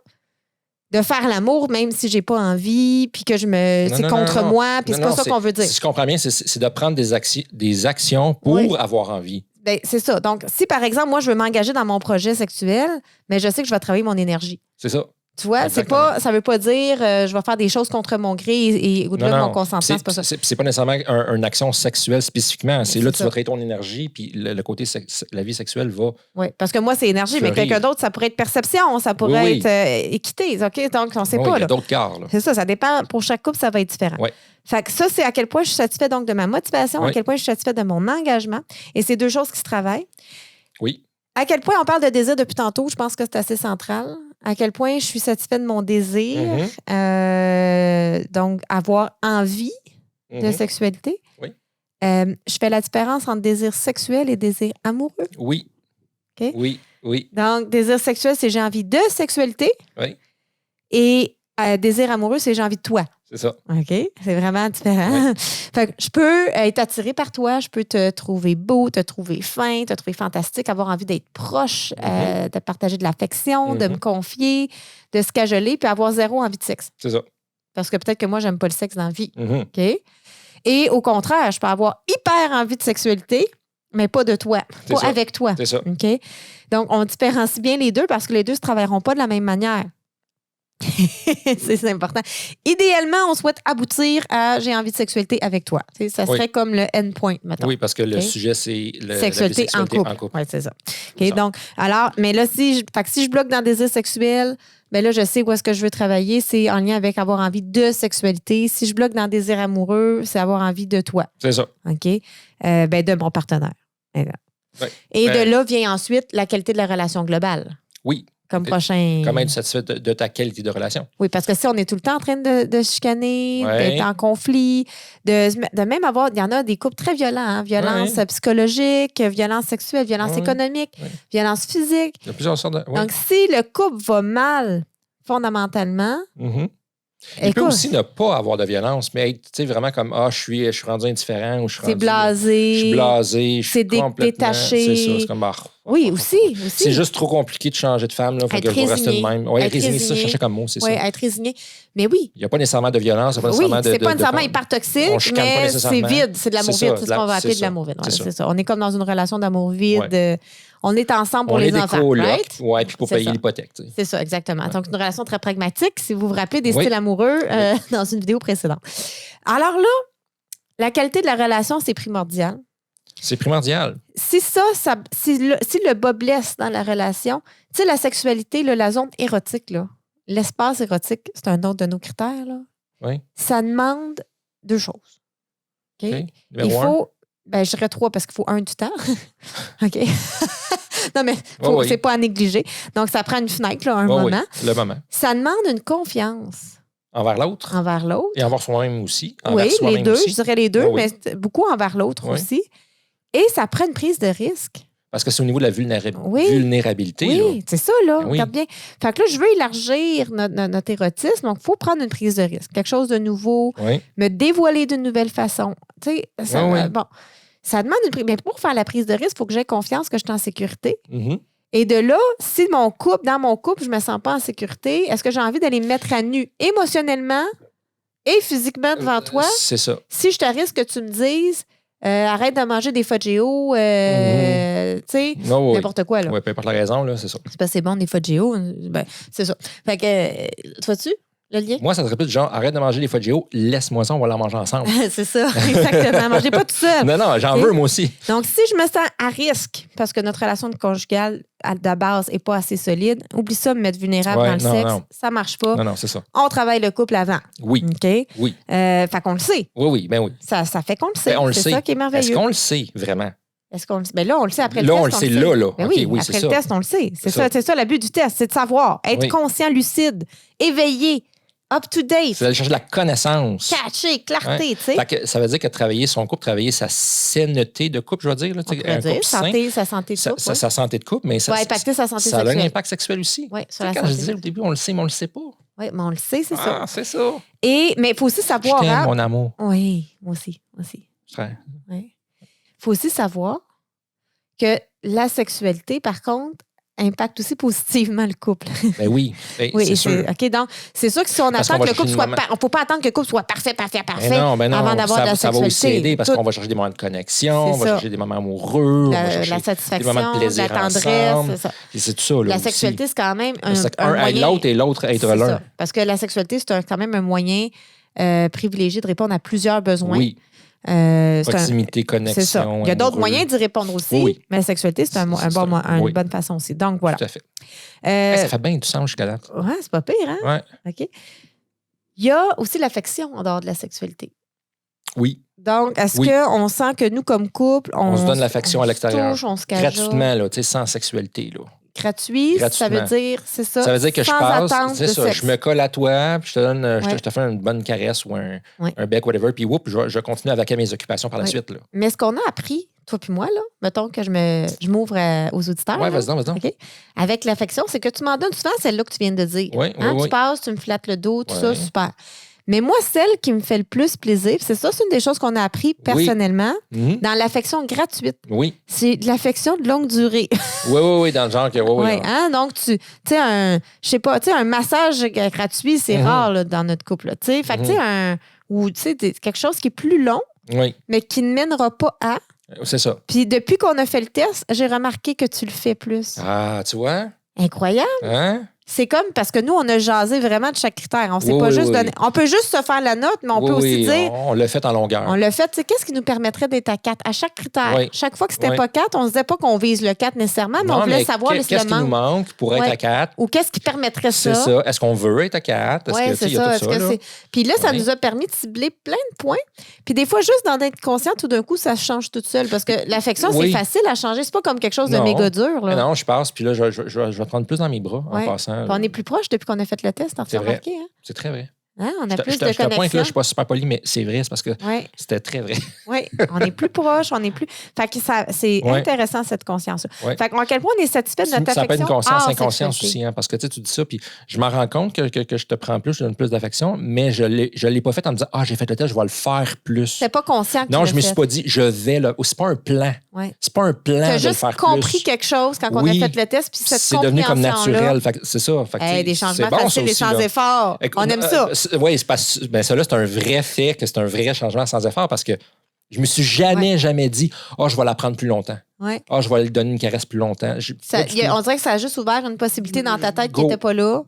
de faire l'amour même si j'ai pas envie, puis que c'est contre moi, puis c'est pas ça qu'on veut dire. Si je comprends bien, c'est de prendre des actions pour avoir envie. C'est ça. Donc, si par exemple, moi, je veux m'engager dans mon projet sexuel, mais je sais que je vais travailler mon énergie. C'est ça. Tu vois, ça veut pas dire je vais faire des choses contre mon gré et au-delà de mon consentement, c'est pas ça. C'est pas nécessairement une action sexuelle spécifiquement. C'est là que tu vas travailler ton énergie, puis le côté la vie sexuelle va. Oui, parce que moi, c'est énergie, mais quelqu'un d'autre, ça pourrait être perception, ça pourrait être équité. OK? Donc, on sait pas. Il y a d'autres quarts. C'est ça dépend. Pour chaque couple, ça va être différent. Ouais. Fait que ça, c'est à quel point je suis satisfaite donc de ma motivation, à quel point je suis satisfaite de mon engagement. Et c'est deux choses qui se travaillent. Oui. À quel point on parle de désir depuis tantôt, je pense que c'est assez central. À quel point je suis satisfaite de mon désir. Donc, avoir envie de sexualité. Oui. Je fais la différence entre désir sexuel et désir amoureux. Oui. Okay? Oui. Donc, désir sexuel, c'est j'ai envie de sexualité. Oui. Et désir amoureux, c'est j'ai envie de toi. C'est ça. OK? C'est vraiment différent. Fait que je peux être attirée par toi, je peux te trouver beau, te trouver fin, te trouver fantastique, avoir envie d'être proche, de partager de l'affection, de me confier, de se cajoler, puis avoir zéro envie de sexe. C'est ça. Parce que peut-être que moi, j'aime pas le sexe dans la vie. Mm-hmm. OK? Et au contraire, je peux avoir hyper envie de sexualité, mais pas de toi, C'est pas ça. avec toi. C'est ça. OK? Donc, on différencie bien les deux parce que les deux ne se travailleront pas de la même manière. c'est important. Idéalement, on souhaite aboutir à j'ai envie de sexualité avec toi. Tu sais, ça serait comme le endpoint, mettons. Oui, parce que le OK? sujet, c'est Sexualité en couple. Oui, c'est ça. OK, donc, alors, mais là, si je bloque dans le désir sexuel, ben là, je sais où est-ce que je veux travailler. C'est en lien avec avoir envie de sexualité. Si je bloque dans le désir amoureux, c'est avoir envie de toi. C'est ça. OK? Ben, de mon partenaire. Ouais. Et de là vient ensuite la qualité de la relation globale. Oui. Comme prochain. Comment être satisfait de ta qualité de relation. Oui, parce que si on est tout le temps en train de chicaner, d'être en conflit, de même avoir. Il y en a des couples très violents, hein? Violence psychologique, violence sexuelle, violence économique, violence physique. Il y a plusieurs sortes de. Donc, si le couple va mal fondamentalement. Il peut aussi ne pas avoir de violence, mais être vraiment comme je suis rendu indifférent ou je suis rendu. C'est blasé. Je suis blasé. Je suis complètement détaché. C'est ça. C'est comme oui, aussi. C'est juste trop compliqué de changer de femme. Là, faut que je vais rester de même. Oui, être résigné, ça, je cherchais comme mot, c'est ça. Oui, être résigné. Mais oui. Il n'y a pas nécessairement de violence. C'est pas nécessairement hyper toxique, mais c'est vide. C'est de l'amour vide. C'est ce qu'on va appeler de l'amour vide. C'est ça. On est comme dans une relation d'amour vide. On est ensemble pour les enfants. Oui, puis pour payer l'hypothèque. C'est ça, exactement. Donc, une relation très pragmatique, si vous vous rappelez des styles amoureux dans une vidéo précédente. Alors là, la qualité de la relation, c'est primordial. C'est primordial. Si le bas blesse dans la relation, tu sais, la sexualité, là, la zone érotique, là, l'espace érotique, c'est un autre de nos critères. Là. Oui. Ça demande 2 choses. OK? Il faut... je dirais 3 parce qu'il faut 1 du temps. OK? Non, mais c'est pas à négliger. Donc, ça prend une fenêtre, là, un moment. Oui, le moment. Ça demande une confiance. Envers l'autre. Envers l'autre. Et envers soi-même aussi. Oui, les deux. Je dirais les deux, mais beaucoup envers l'autre aussi. Et ça prend une prise de risque. Parce que c'est au niveau de la vulnérabilité. Oui, c'est ça, là. Regarde bien. Fait que là, je veux élargir notre érotisme, donc il faut prendre une prise de risque. Quelque chose de nouveau, me dévoiler d'une nouvelle façon. Tu sais, bon, ça demande une prise. Mais pour faire la prise de risque, il faut que j'aie confiance que je suis en sécurité. Et de là, si dans mon couple, je me sens pas en sécurité, est-ce que j'ai envie d'aller me mettre à nu émotionnellement et physiquement devant toi? C'est ça. Si je te risque que tu me dises, arrête de manger des Fudgeo, tu sais, n'importe quoi. Là. Oui, peu importe la raison, là, c'est ça. C'est pas c'est bon, des Fudgeo. Ben, c'est ça. Fait que, tu vois-tu le lien? Moi, ça serait plus genre, arrête de manger des Fudgeo, laisse-moi ça, on va la manger ensemble. C'est ça, exactement. Mangez pas tout seul. Non, j'en veux, moi aussi. Donc, si je me sens à risque, parce que notre relation conjugale, à la base, n'est pas assez solide, oublie ça, me mettre vulnérable dans le sexe. Ça marche pas. Non, c'est ça. On travaille le couple avant. Oui. OK? Oui. Fait qu'on le sait. Oui. Ça fait qu'on le sait. C'est ça qui est merveilleux. Est-ce qu'on le sait, vraiment? Est-ce qu'on le sait? Ben là, on le sait après le test. Là, on le sait, là. Ben oui, après le test, on le sait. C'est ça le but du test, c'est de savoir. Être conscient, lucide, éveillé, up-to-date. C'est d'aller chercher de la connaissance. Catcher, clarté, tu sais. Ça veut dire que travailler son couple, travailler sa sainteté de couple, je veux dire. Là, on peut dire, sa santé de couple. Sa santé de couple, mais ça va impacter sa santé sexuelle. Ça a un impact sexuel aussi. Oui, sur la santé. Quand je disais au début, on le sait, mais on le sait pas. Oui, mais on le sait, c'est ça. C'est ça. Mais il faut aussi savoir... Je t'aime, mon amour. Oui, moi aussi. Il faut aussi savoir que la sexualité, par contre, impacte aussi positivement le couple. Ben oui, c'est sûr. OK, donc, c'est sûr que si on attend que le couple soit... On ne peut pas attendre que le couple soit parfait avant d'avoir de la sexualité. Ça va aussi aider parce qu'on va chercher des moments de connexion, on va chercher des moments amoureux, la satisfaction, des moments de plaisir la tendresse, ensemble. c'est ça. C'est tout ça, là, la sexualité, c'est quand même un moyen... aide l'autre et l'autre aide l'un. Parce que la sexualité, c'est quand même un moyen privilégié de répondre à plusieurs besoins. Oui. Proximité, connexion. C'est ça. Il y a d'autres moyens d'y répondre aussi, mais la sexualité, c'est une bonne façon aussi. Donc, voilà. Tout à fait. Ça fait bien du sens jusqu'à là. Oui, c'est pas pire, hein? Oui. OK. Il y a aussi l'affection en dehors de la sexualité. Oui. Donc, est-ce qu'on sent que nous, comme couple, on se donne l'affection à l'extérieur? On se gratuitement, là, sans sexualité, là. Gratuit, ça veut dire, c'est ça. Ça veut dire que je passe, c'est ça, sexe. je me colle à toi, puis je te donne, je te fais une bonne caresse ou un bec, whatever, puis je continue avec mes occupations par la suite. Là. Mais ce qu'on a appris, toi puis moi, là, mettons que je m'ouvre aux auditeurs. Oui, vas-y donc. Okay? Avec l'affection, c'est que tu m'en donnes souvent celle-là que tu viens de dire. Tu passes, tu me flattes le dos, tout ça, super. Mais moi, celle qui me fait le plus plaisir, c'est une des choses qu'on a appris personnellement dans l'affection gratuite. Oui. C'est de l'affection de longue durée. Oui, dans le genre que donc, tu sais, un massage gratuit, c'est rare là, dans notre couple. Tu sais, fait que tu sais, quelque chose qui est plus long, mais qui ne mènera pas à. C'est ça. Puis depuis qu'on a fait le test, j'ai remarqué que tu le fais plus. Ah, tu vois? Incroyable. Hein? C'est comme parce que nous, on a jasé vraiment de chaque critère. On s'est Oui, pas oui, juste oui. donné. On peut juste se faire la note, mais on Oui, peut aussi oui, dire. on l'a fait en longueur. On l'a fait. Tu sais, qu'est-ce qui nous permettrait d'être à 4 à chaque critère? Oui. Chaque fois que c'était Oui. pas 4, on se disait pas qu'on vise le 4 nécessairement, mais on voulait savoir qu'est-ce le qui nous manque pour être Ouais. à 4? Ou qu'est-ce qui permettrait ça? C'est ça. Est-ce qu'on veut être à 4? Oui, c'est il y a ça. tout Est-ce ça, que là? c'est... Puis là, ça Oui. nous a permis de cibler plein de points. Puis des fois, juste d'en être conscient, tout d'un coup, ça change toute seule. Parce que l'affection, Oui. c'est facile à changer. C'est pas comme quelque chose de Non. méga dur. Là. Non, je passe, puis là, je vais te prendre plus dans mes bras Ouais. en passant. Puis on est plus proche depuis qu'on a fait le test. T'as C'est vrai. remarqué, hein? C'est très vrai. Hein? On a Je te plus de pointe que là, je connexion. suis pas super poli, mais c'est vrai, c'est parce que Oui, c'était très vrai. oui. On est plus proche, on est plus. Fait que c'est Ouais. intéressant, cette conscience-là. Ouais. Fait qu'à quel point on est satisfait de notre Ça peut être une affection. conscience hors inconscience sexualité. aussi, hein, parce que tu dis ça, puis je m'en rends compte que je te prends plus, je te donne plus d'affection, mais je l'ai pas fait en me disant, j'ai fait le test, je vais le faire plus. C'était pas conscient que Non, tu je me l'as suis fait. pas dit, je vais là. C'est pas un plan. Ouais. C'est pas un plan Tu as de le juste faire compris plus. quelque chose quand on a Oui. fait le test, puis cette C'est devenu comme compréhension-là. naturel. Fait que c'est ça. Fait que, Hey, des c'est changements bon, ça faciles et aussi, sans là. effort. Écoute, On aime ça. Oui, c'est parce ben, ça là, c'est un vrai fait que c'est un vrai changement sans effort parce que je me suis jamais dit, je vais la prendre plus longtemps. Ouais. Je vais lui donner une caresse plus longtemps. On dirait que ça a juste ouvert une possibilité dans ta tête qui Go. n'était pas là.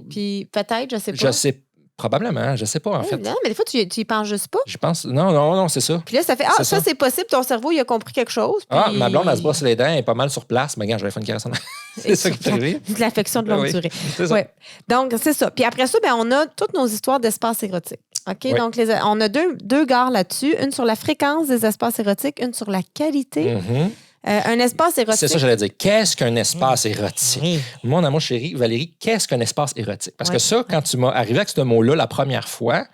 Puis peut-être, je sais pas. Je sais, probablement, je sais pas, en Hey, fait. non, mais des fois, tu y penses juste pas. Je pense, non, c'est ça. Puis là, ça fait, C'est ça, ça. c'est possible, ton cerveau, il a compris quelque chose. Puis... Ma blonde, elle se brosse les dents, elle est pas mal sur place, mais regarde, je vais faire une caresse en arrière. C'est ça qui est arrivé. De l'affection de longue Oui, durée. c'est ça. Ouais. Donc, c'est ça. Puis après ça, on a toutes nos histoires d'espace érotique. OK? Oui. Donc, on a deux gares là-dessus. Une sur la fréquence des espaces érotiques, une sur la qualité. Mhm. Un espace érotique. C'est ça, j'allais dire. Qu'est-ce qu'un espace érotique? Oui. Mon amour chéri, Valérie, qu'est-ce qu'un espace érotique? Parce Ouais. que ça, quand tu m'as arrivé avec ce mot-là la première fois,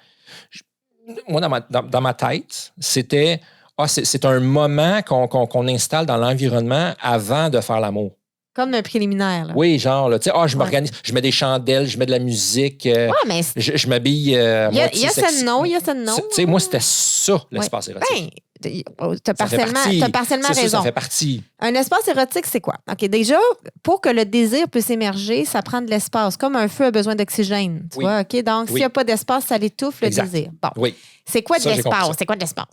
moi, dans ma tête, c'était c'est un moment qu'on installe dans l'environnement avant de faire l'amour. Comme un préliminaire. Là. Oui, genre, tu sais, je m'organise, je mets des chandelles, je mets de la musique, Ouais, mais je m'habille. il y a ça de non, il y a ça de non. Tu sais, moi, c'était ça, l'espace érotique. T'as Ça fait partie. partiellement C'est raison. Ça fait partie. Un espace érotique, c'est quoi? OK, déjà, pour que le désir puisse émerger, ça prend de l'espace. Comme un feu a besoin d'oxygène. Tu Oui. vois? OK? Donc, s'il n'y a pas d'espace, ça l'étouffe, le Exact. désir. Bon. Oui. C'est quoi de Ça, j'ai compris l'espace? ça. C'est quoi de l'espace?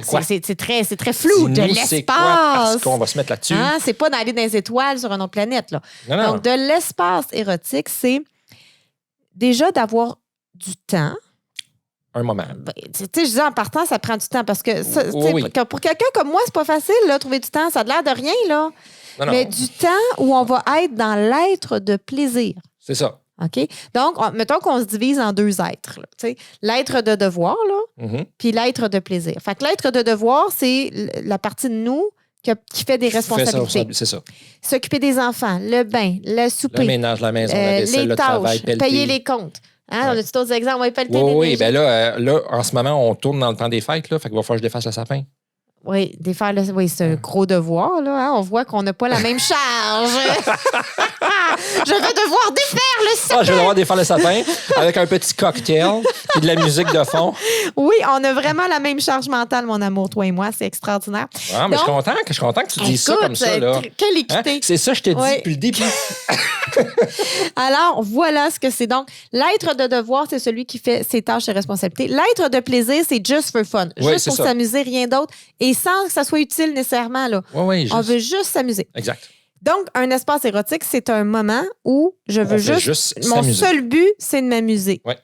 quoi? C'est très flou, de Dis-nous, c'est quoi? Parce l'espace. qu'on va se mettre là-dessus. Hein? C'est pas d'aller dans les étoiles sur une autre planète. Là. Non, non. Donc, de l'espace érotique, c'est déjà d'avoir du temps. Un moment. Ben, tu sais, je dis en partant, ça prend du temps parce que ça, tu sais, Oui. pour quelqu'un comme moi, c'est pas facile, là, trouver du temps. Ça a l'air de rien, là. Non, non. Mais du temps où on va être dans l'être de plaisir. C'est ça. OK? Donc, mettons qu'on se divise en deux êtres. Là, tu sais. L'être de devoir, là, Mhm. puis l'être de plaisir. Fait que l'être de devoir, c'est la partie de nous qui fait des Fais ça, responsabilités. c'est ça. S'occuper des enfants, le bain, le souper, Le ménage, la maison, la vaisselle, les le tâches, travail, pelleter. payer les comptes. Hein? On a d'autres exemples? On va pelleter Oui, l'énergie. ben là, en ce moment, on tourne dans le temps des fêtes, là, fait qu'il va falloir que je défasse le sapin. Oui, oui, c'est un gros devoir. Là, hein? On voit qu'on n'a pas la même charge. Je vais devoir défaire le sapin. Je vais devoir défaire le sapin avec un petit cocktail et de la musique de fond. Oui, on a vraiment la même charge mentale, mon amour, toi et moi. C'est extraordinaire. Ah, mais Donc, je suis content que tu dises ça écoute, comme ça. Là. quelle Hein? équité. C'est ça, je te dis Oui. depuis le début. Alors, voilà ce que c'est. Donc, l'être de devoir, c'est celui qui fait ses tâches et responsabilités. L'être de plaisir, c'est just for fun. Oui, Juste c'est pour ça. s'amuser, rien d'autre. Et sans que ça soit utile nécessairement. Là. Oui, On veut juste s'amuser. Exact. Donc, un espace érotique, c'est un moment où je veux fait juste... juste Mon s'amuser. seul but, c'est de m'amuser. Ouais.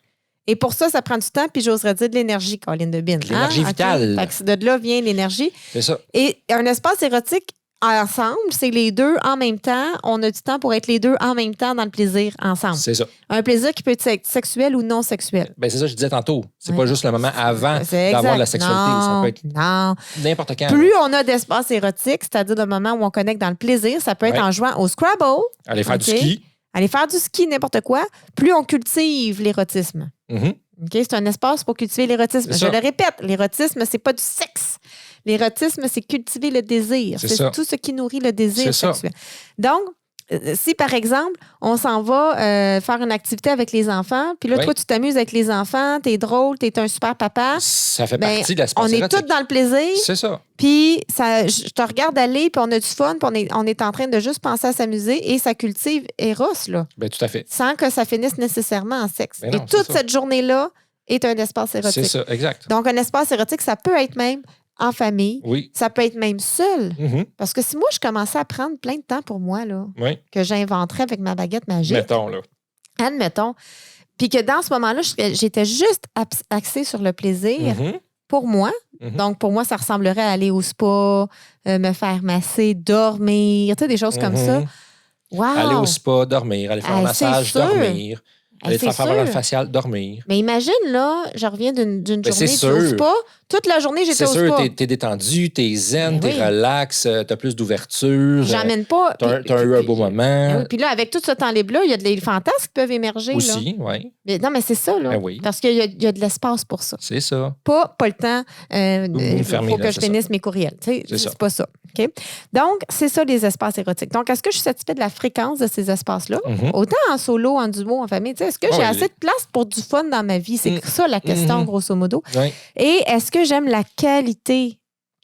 Et pour ça, ça prend du temps, puis j'oserais dire de l'énergie, Colline de Bin. L'énergie vitale. Fait que de là vient l'énergie. C'est ça. Et un espace érotique ensemble, c'est les deux en même temps. On a du temps pour être les deux en même temps dans le plaisir ensemble. C'est ça. Un plaisir qui peut être sexuel ou non sexuel. Ben, c'est ça que je disais tantôt. C'est Ouais. pas juste le moment avant C'est d'avoir exact. la sexualité. Non, Ça peut être non. n'importe quand. Plus on a d'espace érotique, c'est-à-dire le moment où on connecte dans le plaisir, ça peut être Ouais. en jouant au Scrabble, Aller faire du OK. ski. aller faire du ski, n'importe quoi. Plus on cultive l'érotisme. Mhm. OK? C'est un espace pour cultiver l'érotisme. C'est Je ça. le répète, l'érotisme, c'est pas du sexe. L'érotisme, c'est cultiver le désir. C'est C'est ça. tout ce qui nourrit le désir C'est ça. sexuel. Donc, si par exemple, on s'en va faire une activité avec les enfants, puis là, Oui. toi, tu t'amuses avec les enfants, t'es drôle, t'es un super papa, Ça fait ben, partie de l'espace on est érotique. tous dans le plaisir, C'est ça. puis je te regarde aller, puis on a du fun, puis on est en train de juste penser à s'amuser, et ça cultive Eros, là, Ben, tout à fait. sans que ça finisse nécessairement en sexe. Ben non, et toute c'est ça. cette journée-là est un espace érotique. C'est ça, exact. Donc, un espace érotique, ça peut être même en famille. Oui. Ça peut être même seul. Mhm. Parce que si moi, je commençais à prendre plein de temps pour moi, là, Oui. que j'inventerais avec ma baguette magique, Mettons, là. admettons, puis que dans ce moment-là, j'étais juste axée sur le plaisir Mhm. pour moi. Mhm. Donc, pour moi, ça ressemblerait à aller au spa, me faire masser, dormir, tu sais, des choses comme ça. Mhm. Wow! Aller au spa, dormir. Aller faire un C'est massage, sûr. dormir. Aller te C'est faire faire un sûr. facial, dormir. Mais imagine, là, je reviens d'une Ben, c'est journée au sûr. spa. Toute la journée, j'étais C'est au sûr, spa. t'es détendu, t'es zen, Ben oui. t'es relax, t'as plus d'ouverture. J'emmène pas. T'as eu un beau moment. Puis là, avec tout ce temps libre-là, il y a des fantasmes qui peuvent émerger. Là. Aussi, oui. Non, mais c'est ça, là. Ben oui. Parce qu'il y a de l'espace pour ça. C'est ça. Pas le temps. Il fermez, faut là, que je c'est finisse mes courriels. Tu sais, C'est ça. c'est pas ça. OK? Donc, c'est ça, les espaces érotiques. Donc, est-ce que je suis satisfaite de la fréquence de ces espaces-là? Mhm. Autant en solo, en duo, en famille. Tu sais, est-ce que j'ai Ouais, assez de place pour du fun dans ma vie? C'est ça la question, Mhm. grosso modo. Oui. Et est-ce que j'aime la qualité?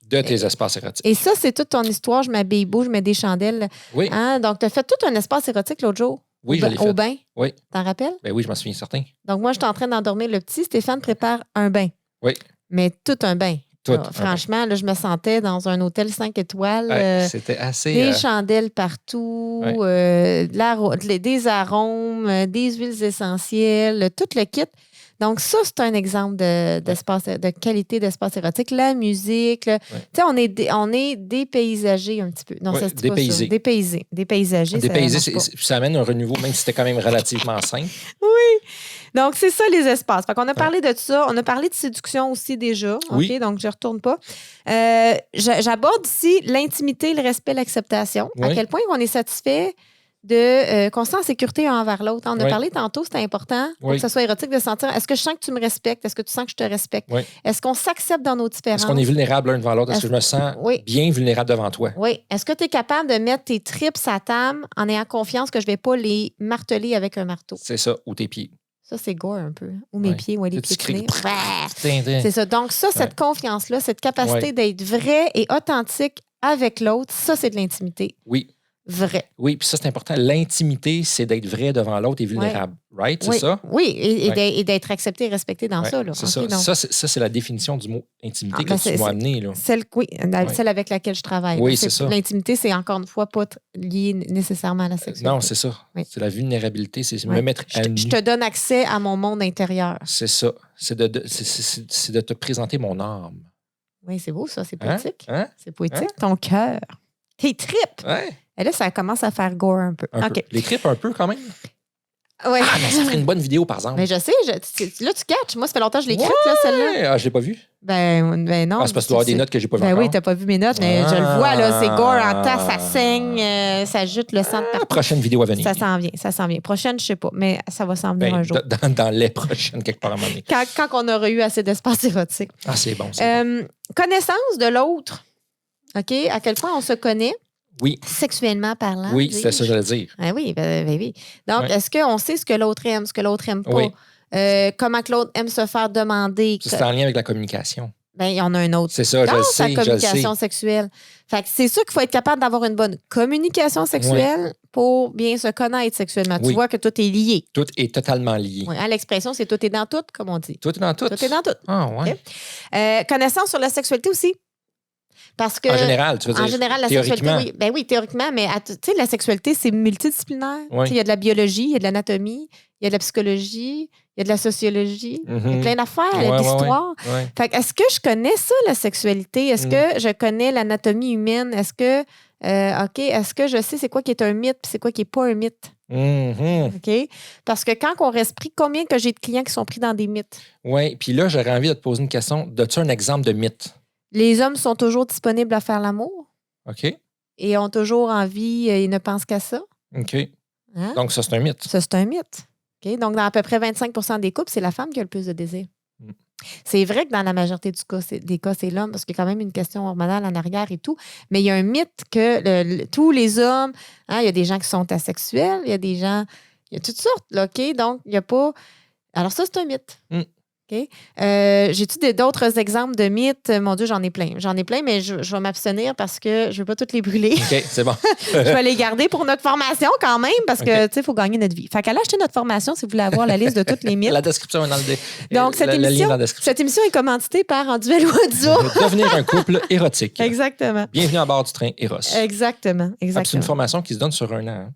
De tes espaces érotiques. Et ça, c'est toute ton histoire. Je m'habille beau, je mets des chandelles. Oui. Hein? Donc, tu as fait tout un espace érotique l'autre jour. Oui, je l'ai fait. Au bain. Oui. T'en rappelles? Ben oui, je m'en souviens certain. Donc, moi, je suis en train d'endormir le petit. Stéphane prépare un bain. Oui. Mais tout un bain. Tout. Là, franchement, là, je me sentais dans un hôtel 5 étoiles. Ouais, c'était assez. Des chandelles partout, des arômes, des huiles essentielles, tout le kit. Donc, ça, c'est un exemple d'espace, de qualité d'espace érotique. La musique, tu sais, on est dépaysagé un petit peu. Non, Ouais, ça, c'est dépaysé. pas ça. Dépaysagé. Dépaysé, ça amène un renouveau, même si c'était quand même relativement simple. Oui. Donc, c'est ça, les espaces. Fait qu'on a parlé de ça. On a parlé de séduction aussi déjà. Oui. OK? Donc, je ne retourne pas. J'aborde ici l'intimité, le respect, l'acceptation. Oui. À quel point on est satisfait de qu'on se sent en sécurité un envers l'autre. On a Oui. parlé tantôt, c'était important pour Oui. que ce soit érotique de sentir est-ce que je sens que tu me respectes? Est-ce que tu sens que je te respecte? Oui. Est-ce qu'on s'accepte dans nos différences? Est-ce qu'on est vulnérable l'un devant l'autre? Est-ce que je me sens Oui. bien vulnérable devant toi? Oui. Est-ce que tu es capable de mettre tes tripes à table en ayant confiance que je ne vais pas les marteler avec un marteau? C'est ça, ou tes pieds. Ça, c'est gore un peu. Ou mes Ouais. pieds, ou les Tu pieds cries. de nez. C'est ça. Donc, ça, cette confiance-là, cette capacité d'être vrai et authentique avec l'autre, ça, c'est de l'intimité. Oui. Vrai. Oui, puis ça, c'est important. L'intimité, c'est d'être vrai devant l'autre et vulnérable. Right? C'est Oui. ça? Oui, et d'être accepté et respecté dans Ouais, ça. Là. c'est OK, ça. donc, Ça, c'est la définition du mot intimité ben, que tu m'as amené. Là. celle avec laquelle je travaille. Oui, c'est ça. L'intimité, c'est encore une fois pas lié nécessairement à la sexualité. Non, c'est ça. Oui. C'est la vulnérabilité, c'est Oui. me mettre à nu. Je te donne accès à mon monde intérieur. C'est ça. C'est de te présenter mon âme. Oui, c'est beau ça, c'est Hein? poétique. Hein? C'est poétique. Ton cœur. Tes tripes. Ouais. Et là, ça commence à faire gore un peu. Un OK. peu. Les tripes un peu quand même. Ouais. Ah, mais ça ferait une bonne vidéo, par exemple. Mais je sais, là, tu catches. Moi, ça fait longtemps que je l'ai écrite, là, celle-là. Ouais. Ah, je l'ai pas vu. Ben non. Ah, c'est parce que tu dois avoir des notes que j'ai pas vues Ben encore. oui, t'as pas vu mes notes, mais je le vois, là, c'est gore en tas, ça saigne, ça jute le sang de partout. Prochaine vidéo à venir. Ça s'en vient. Prochaine, je sais pas, mais ça va s'en venir un jour. Dans les prochaines, quelque part à un moment donné. Quand on aura eu assez d'espace érotique. Ah, c'est bon. C'est bon. Connaissance de l'autre. OK? À quel point on se connaît? Oui. Sexuellement parlant. Oui, c'est ça que j'allais dire. Ah oui, ben oui. Donc, Ouais. est-ce qu'on sait ce que l'autre aime, ce que l'autre aime pas? Oui. Comment que l'autre aime se faire demander? C'est en lien avec la communication. Ben, il y en a un autre. C'est ça, je le Dans sais. sa communication sexuelle. Fait que c'est sûr qu'il faut être capable d'avoir une bonne communication sexuelle pour bien se connaître sexuellement. Tu Oui. vois que tout est lié. Tout est totalement lié. Oui, hein, l'expression, c'est tout est dans tout, comme on dit. Tout est dans tout. Tout est dans tout. Ah, ouais. OK. Connaissance sur la sexualité aussi. Parce que, En général, tu veux dire. en général, la sexualité, oui. Ben oui, théoriquement, mais tu sais, la sexualité, c'est multidisciplinaire. Oui. Tu sais, il y a de la biologie, il y a de l'anatomie, il y a de la psychologie, il y a de la sociologie, il y a Mhm. plein d'affaires, il y a de Ouais, l'histoire. ouais. Fait que est-ce que je connais ça, la sexualité? Est-ce que je connais l'anatomie humaine? Est-ce que, est-ce que je sais c'est quoi qui est un mythe puis c'est quoi qui n'est pas un mythe? Mhm. OK? Parce que quand on reste pris, combien que j'ai de clients qui sont pris dans des mythes? Oui, puis là, j'aurais envie de te poser une question. As-tu un exemple de mythe? Les hommes sont toujours disponibles à faire l'amour OK. et ont toujours envie et ne pensent qu'à ça. OK. Hein? Donc, ça, c'est un mythe. Ça, c'est un mythe. OK? Donc, dans à peu près 25 des couples, c'est la femme qui a le plus de désir. Mm. C'est vrai que dans la majorité des cas, c'est l'homme, parce qu'il y a quand même une question hormonale en arrière et tout. Mais il y a un mythe que tous les hommes, hein, il y a des gens qui sont asexuels, il y a des gens, il y a toutes sortes, là, OK? Donc, il n'y a pas. Alors, ça, c'est un mythe. Mm. OK? J'ai-tu d'autres exemples de mythes? Mon Dieu, j'en ai plein. J'en ai plein, mais je vais m'abstenir parce que je ne veux pas toutes les brûler. OK, c'est bon. Je vais les garder pour notre formation quand même parce que, tu sais, il faut gagner notre vie. Fait qu'allez acheter notre formation si vous voulez avoir la liste de toutes les mythes. La description est dans Donc, le lien dans la description. cette émission est commanditée par En Duel ou Audio. Devenir un couple érotique. Exactement. Bienvenue à bord du train Eros. Exactement. C'est une formation qui se donne sur un an. Hein.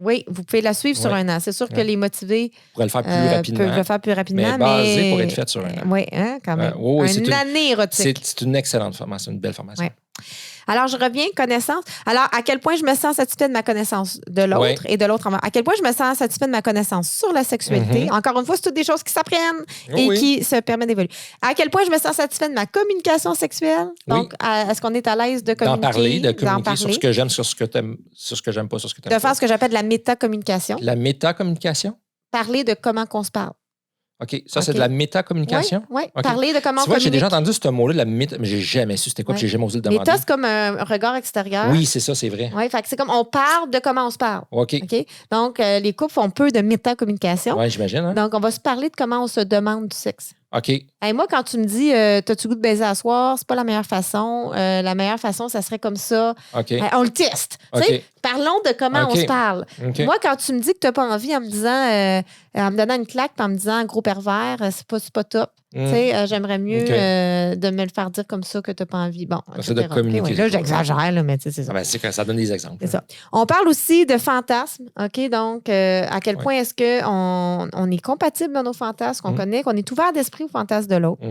Oui, vous pouvez la suivre sur un an. C'est sûr que les motivés pourraient le faire plus rapidement. Peuvent le faire plus rapidement. Mais basé pour être fait sur un an. Oui, hein, quand même. Une année érotique. C'est une excellente formation, une belle formation. Ouais. Alors, je reviens, connaissance. Alors, à quel point je me sens satisfait de ma connaissance de l'autre et de l'autre. À quel point je me sens satisfait de ma connaissance sur la sexualité. Encore une fois, c'est toutes des choses qui s'apprennent et qui se permettent d'évoluer. À quel point je me sens satisfait de ma communication sexuelle. Donc, est-ce qu'on est à l'aise de communiquer? De communiquer sur ce que j'aime, sur ce que t'aimes, sur ce que j'aime pas, sur ce que t'aimes pas. De faire ce que j'appelle la métacommunication. La métacommunication? Parler de comment qu'on se parle. OK. Ça, c'est de la métacommunication? Oui. Parler de comment on communique. J'ai déjà entendu ce mot-là, de la méta, mais j'ai jamais su c'était quoi, puis j'ai jamais osé le demander. Méta, c'est comme un regard extérieur. Oui, c'est ça, c'est vrai. Oui, fait que c'est comme on parle de comment on se parle. OK. Donc, les couples font peu de métacommunication. Oui, j'imagine. Hein? Donc, on va se parler de comment on se demande du sexe. OK. Et moi, quand tu me dis, t'as-tu goût de baiser à soir, c'est pas la meilleure façon. La meilleure façon, ça serait comme ça. OK. On le teste. Parlons de comment on se parle. Moi, quand tu me dis que t'as pas envie en me disant, en me donnant une claque, puis en me disant gros pervers, c'est pas top. J'aimerais mieux de me le faire dire comme ça que t'as pas envie. Bon, c'est de communiquer. Là, j'exagère, là, mais c'est ça. Ça donne des exemples. C'est ça. On parle aussi de fantasmes. OK? Donc, à quel point est-ce qu'on est compatible dans nos fantasmes, qu'on connaît, qu'on est ouvert d'esprit aux fantasmes de l'autre.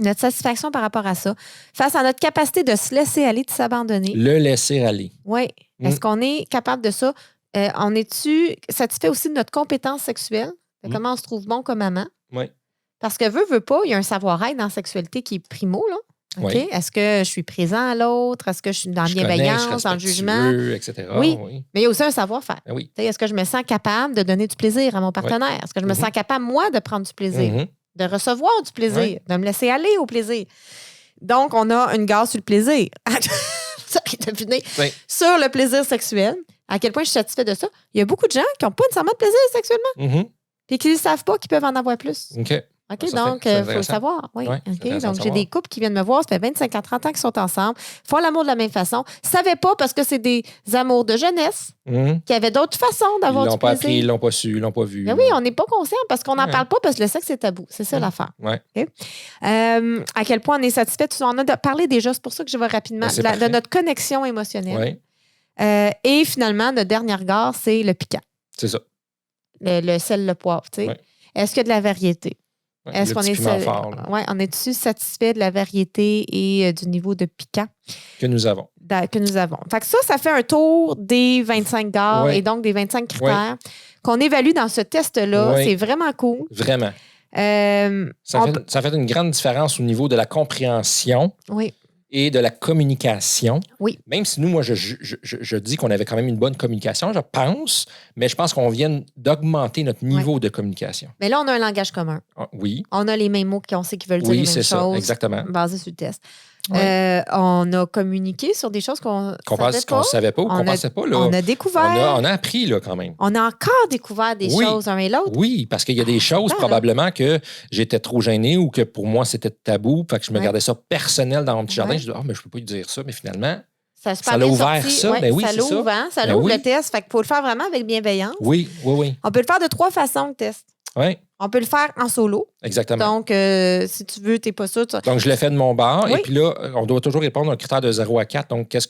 Notre satisfaction par rapport à ça. Face à notre capacité de se laisser aller, de s'abandonner. Le laisser aller. Oui. Est-ce qu'on est capable de ça? On est-tu satisfait aussi de notre compétence sexuelle? De comment on se trouve bon comme amant? Oui. Parce que veut pas, il y a un savoir-être dans la sexualité qui est primo, là. OK? Oui. Est-ce que je suis présent à l'autre? Est-ce que je suis dans la bienveillance, dans le jugement? Etc. Oui. Mais il y a aussi un savoir-faire. Oui. Est-ce que je me sens capable de donner du plaisir à mon partenaire? Est-ce que je me sens capable, moi, de prendre du plaisir? De recevoir du plaisir? De me laisser aller au plaisir? Donc, on a une gare sur le plaisir. Sur le plaisir sexuel. À quel point je suis satisfait de ça? Il y a beaucoup de gens qui n'ont pas nécessairement de plaisir sexuellement. Puis qui ne savent pas qu'ils peuvent en avoir plus. OK, donc, il faut le savoir. Oui. Donc, j'ai des couples qui viennent me voir, ça fait 25 à 30 ans qu'ils sont ensemble, font l'amour de la même façon, ne savaient pas parce que c'est des amours de jeunesse, qui avaient d'autres façons d'avoir du plaisir. Ils l'ont pas appris, ils l'ont pas su, ils l'ont pas vu. Mais oui, on n'est pas conscient parce qu'on n'en parle pas parce que le sexe, c'est tabou. C'est ça l'affaire. À quel point on est satisfait? On a parlé déjà, c'est pour ça que je vais rapidement, de notre connexion émotionnelle. Et finalement, notre dernier regard, c'est le piquant. C'est ça. Le sel, le poivre. Est-ce qu'il y a de la variété? Est-ce qu'on est on est-tu satisfait de la variété et du niveau de piquant que nous avons? Fait que ça fait un tour des 25 gares et donc des 25 critères qu'on évalue dans ce test-là. C'est vraiment cool. Vraiment. Ça fait une grande différence au niveau de la compréhension et de la communication. Oui. Même si nous, moi, je dis qu'on avait quand même une bonne communication, je pense, mais je pense qu'on vient d'augmenter notre niveau de communication. Mais là, on a un langage commun. Oui. On a les mêmes mots qu'on sait qu'ils veulent dire les mêmes choses. Ça, exactement. Basés sur le test. On a communiqué sur des choses qu'on ne savait pas ou qu'on ne pensait pas. Là. On a découvert. On a appris là, quand même. On a encore découvert des choses un et l'autre. Oui, parce qu'il y a des choses probablement que j'étais trop gêné ou que pour moi, c'était tabou. Fait que je me gardais ça personnel dans mon petit jardin. Je disais, mais je ne peux pas lui dire ça. Mais finalement, ça l'a ouvert ça. Ça l'ouvre, ça l'ouvre le test. Fait qu'il faut le faire vraiment avec bienveillance. Oui. On peut le faire de 3 façons, le test. Oui. On peut le faire en solo. Exactement. Donc, si tu veux, tu n'es pas sûr. Donc, je l'ai fait de mon bord. Et puis là, on doit toujours répondre à un critère de 0 à 4. Donc, qu'est-ce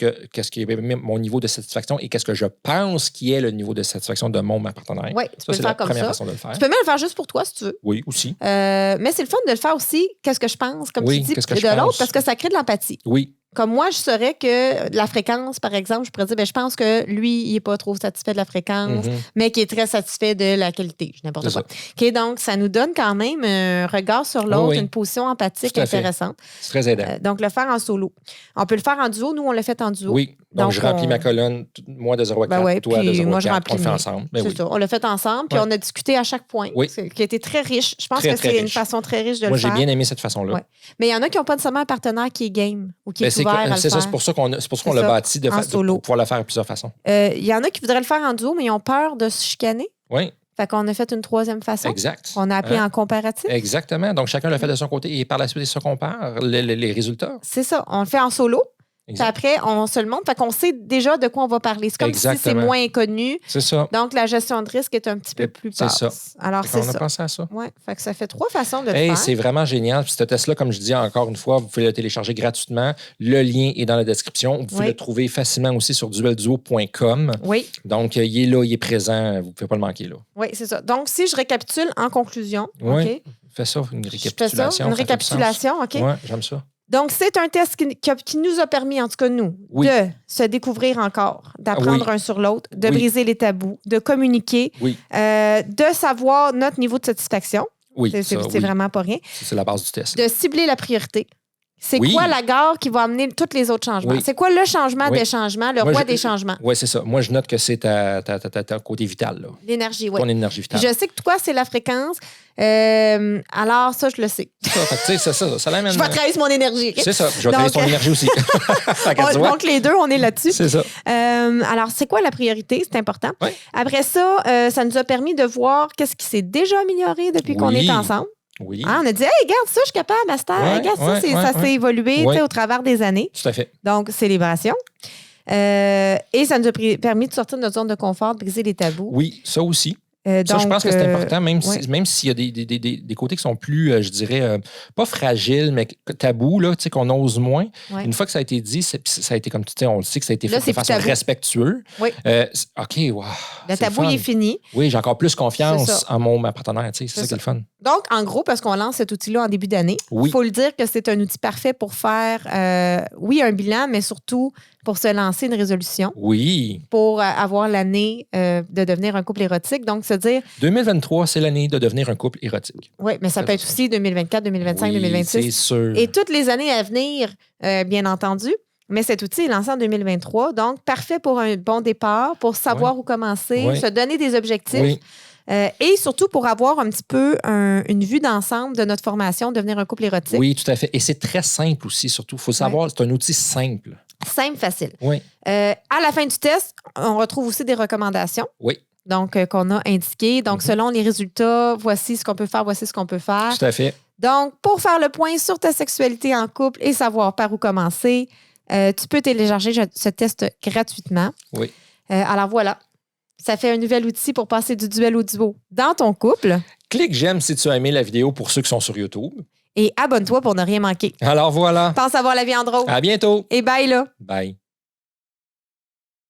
qui est mon niveau de satisfaction et qu'est-ce que je pense qui est le niveau de satisfaction de ma partenaire. Oui, tu peux le faire comme ça. C'est la première façon de le faire. Tu peux même le faire juste pour toi, si tu veux. Oui, aussi. Mais c'est le fun de le faire aussi, qu'est-ce que je pense, comme tu dis, de l'autre, parce que ça crée de l'empathie. Oui. Comme moi, je saurais que la fréquence, par exemple, je pourrais dire, je pense que lui, il n'est pas trop satisfait de la fréquence, mais qui est très satisfait de la qualité. N'importe quoi. OK, donc, ça nous donne quand même un regard sur l'autre, une position empathique intéressante. C'est très aidant. Donc, le faire en solo. On peut le faire en duo. Nous, on l'a fait en duo. Oui. Donc je remplis ma colonne, moi de 0 à 4, toi de 0 à 4. On le fait ensemble. C'est ça. On l'a fait ensemble, puis on a discuté à chaque point, qui a été très riche. Je pense que c'est une façon très riche de le faire. Moi, j'ai bien aimé cette façon-là. Mais il y en a qui n'ont pas nécessairement un partenaire qui est game ou qui est ouvert à le faire. C'est ça, c'est pour ça qu'on l'a bâti pour pouvoir le faire de plusieurs façons. Il y en a qui voudraient le faire en duo, mais ils ont peur de se chicaner. Oui. Fait qu'on a fait une troisième façon. Exact. On a appelé en comparatif. Exactement. Donc, chacun le fait de son côté et par la suite, il se compare les résultats. C'est ça. On le fait en solo. Puis après, on se le montre. Fait qu'on sait déjà de quoi on va parler. C'est comme si c'est moins connu. C'est ça. Donc, la gestion de risque est un petit peu plus basse. C'est ça. Alors, c'est ça. On a pensé à ça. Oui. Fait que ça fait 3 façons de le faire. C'est vraiment génial. Puis ce test-là, comme je dis encore une fois, vous pouvez le télécharger gratuitement. Le lien est dans la description. Vous pouvez le trouver facilement aussi sur duelduo.com. Oui. Donc, il est là, il est présent. Vous ne pouvez pas le manquer là. Oui, c'est ça. Donc, si je récapitule en conclusion. Oui. Okay. Fais ça, une récapitulation. Je fais ça, une récapitulation, OK. Oui, j'aime ça. Donc, c'est un test qui nous a permis, en tout cas nous, de se découvrir encore, d'apprendre un sur l'autre, de briser les tabous, de communiquer, de savoir notre niveau de satisfaction. Oui, c'est vraiment pas rien. C'est la base du test. De cibler la priorité. C'est quoi la gare qui va amener tous les autres changements? C'est quoi le changement des changements, le roi des changements? Oui, c'est ça. Moi, je note que c'est ta côté vital. L'énergie, oui. Ton énergie vitale. Je sais que toi, c'est la fréquence. Alors, ça, je le sais. C'est ça. Ça l'amène. Je vais travailler sur mon énergie. Okay? C'est ça. Je vais travailler sur ton énergie aussi. Donc, les deux, on est là-dessus. C'est ça. Alors, c'est quoi la priorité? C'est important. Oui. Après ça, ça nous a permis de voir qu'est-ce qui s'est déjà amélioré depuis qu'on est ensemble. Oui. On a dit, hey, regarde ça, je suis capable, Master. Regarde ça s'est évolué au travers des années. Tout à fait. Donc, célébration. Et ça nous a permis de sortir de notre zone de confort, de briser les tabous. Oui, ça aussi. Ça, je pense que c'est important, même s'il y a des côtés qui sont plus, je dirais, pas fragiles, mais tabous, là, qu'on ose moins. Ouais. Une fois que ça a été dit, ça a été, comme tu dis, on le sait que ça a été fait de façon respectueuse. Oui. OK, wow. Le tabou, il est fini. Oui, j'ai encore plus confiance en ma partenaire. C'est ça qui est le fun. Donc, en gros, parce qu'on lance cet outil-là en début d'année, il faut le dire que c'est un outil parfait pour faire, un bilan, mais surtout pour se lancer une résolution. Oui. Pour avoir l'année de devenir un couple érotique. Donc, se dire... 2023, c'est l'année de devenir un couple érotique. Oui, mais ça peut être aussi 2024, 2025, 2026. C'est sûr. Et toutes les années à venir, bien entendu. Mais cet outil est lancé en 2023. Donc, parfait pour un bon départ, pour savoir où commencer, se donner des objectifs. Oui. Et surtout pour avoir un petit peu une vue d'ensemble de notre formation, devenir un couple érotique. Oui, tout à fait. Et c'est très simple aussi, surtout. Il faut savoir, c'est un outil simple. Simple, facile. Oui. À la fin du test, on retrouve aussi des recommandations. Oui. Donc, qu'on a indiquées. Donc, selon les résultats, voici ce qu'on peut faire, voici ce qu'on peut faire. Tout à fait. Donc, pour faire le point sur ta sexualité en couple et savoir par où commencer, tu peux télécharger ce test gratuitement. Oui. Alors, voilà. Ça fait un nouvel outil pour passer du duel au duo dans ton couple. Clique j'aime si tu as aimé la vidéo pour ceux qui sont sur YouTube. Et abonne-toi pour ne rien manquer. Alors voilà. Pense avoir la vie en drôle. À bientôt. Et bye là. Bye.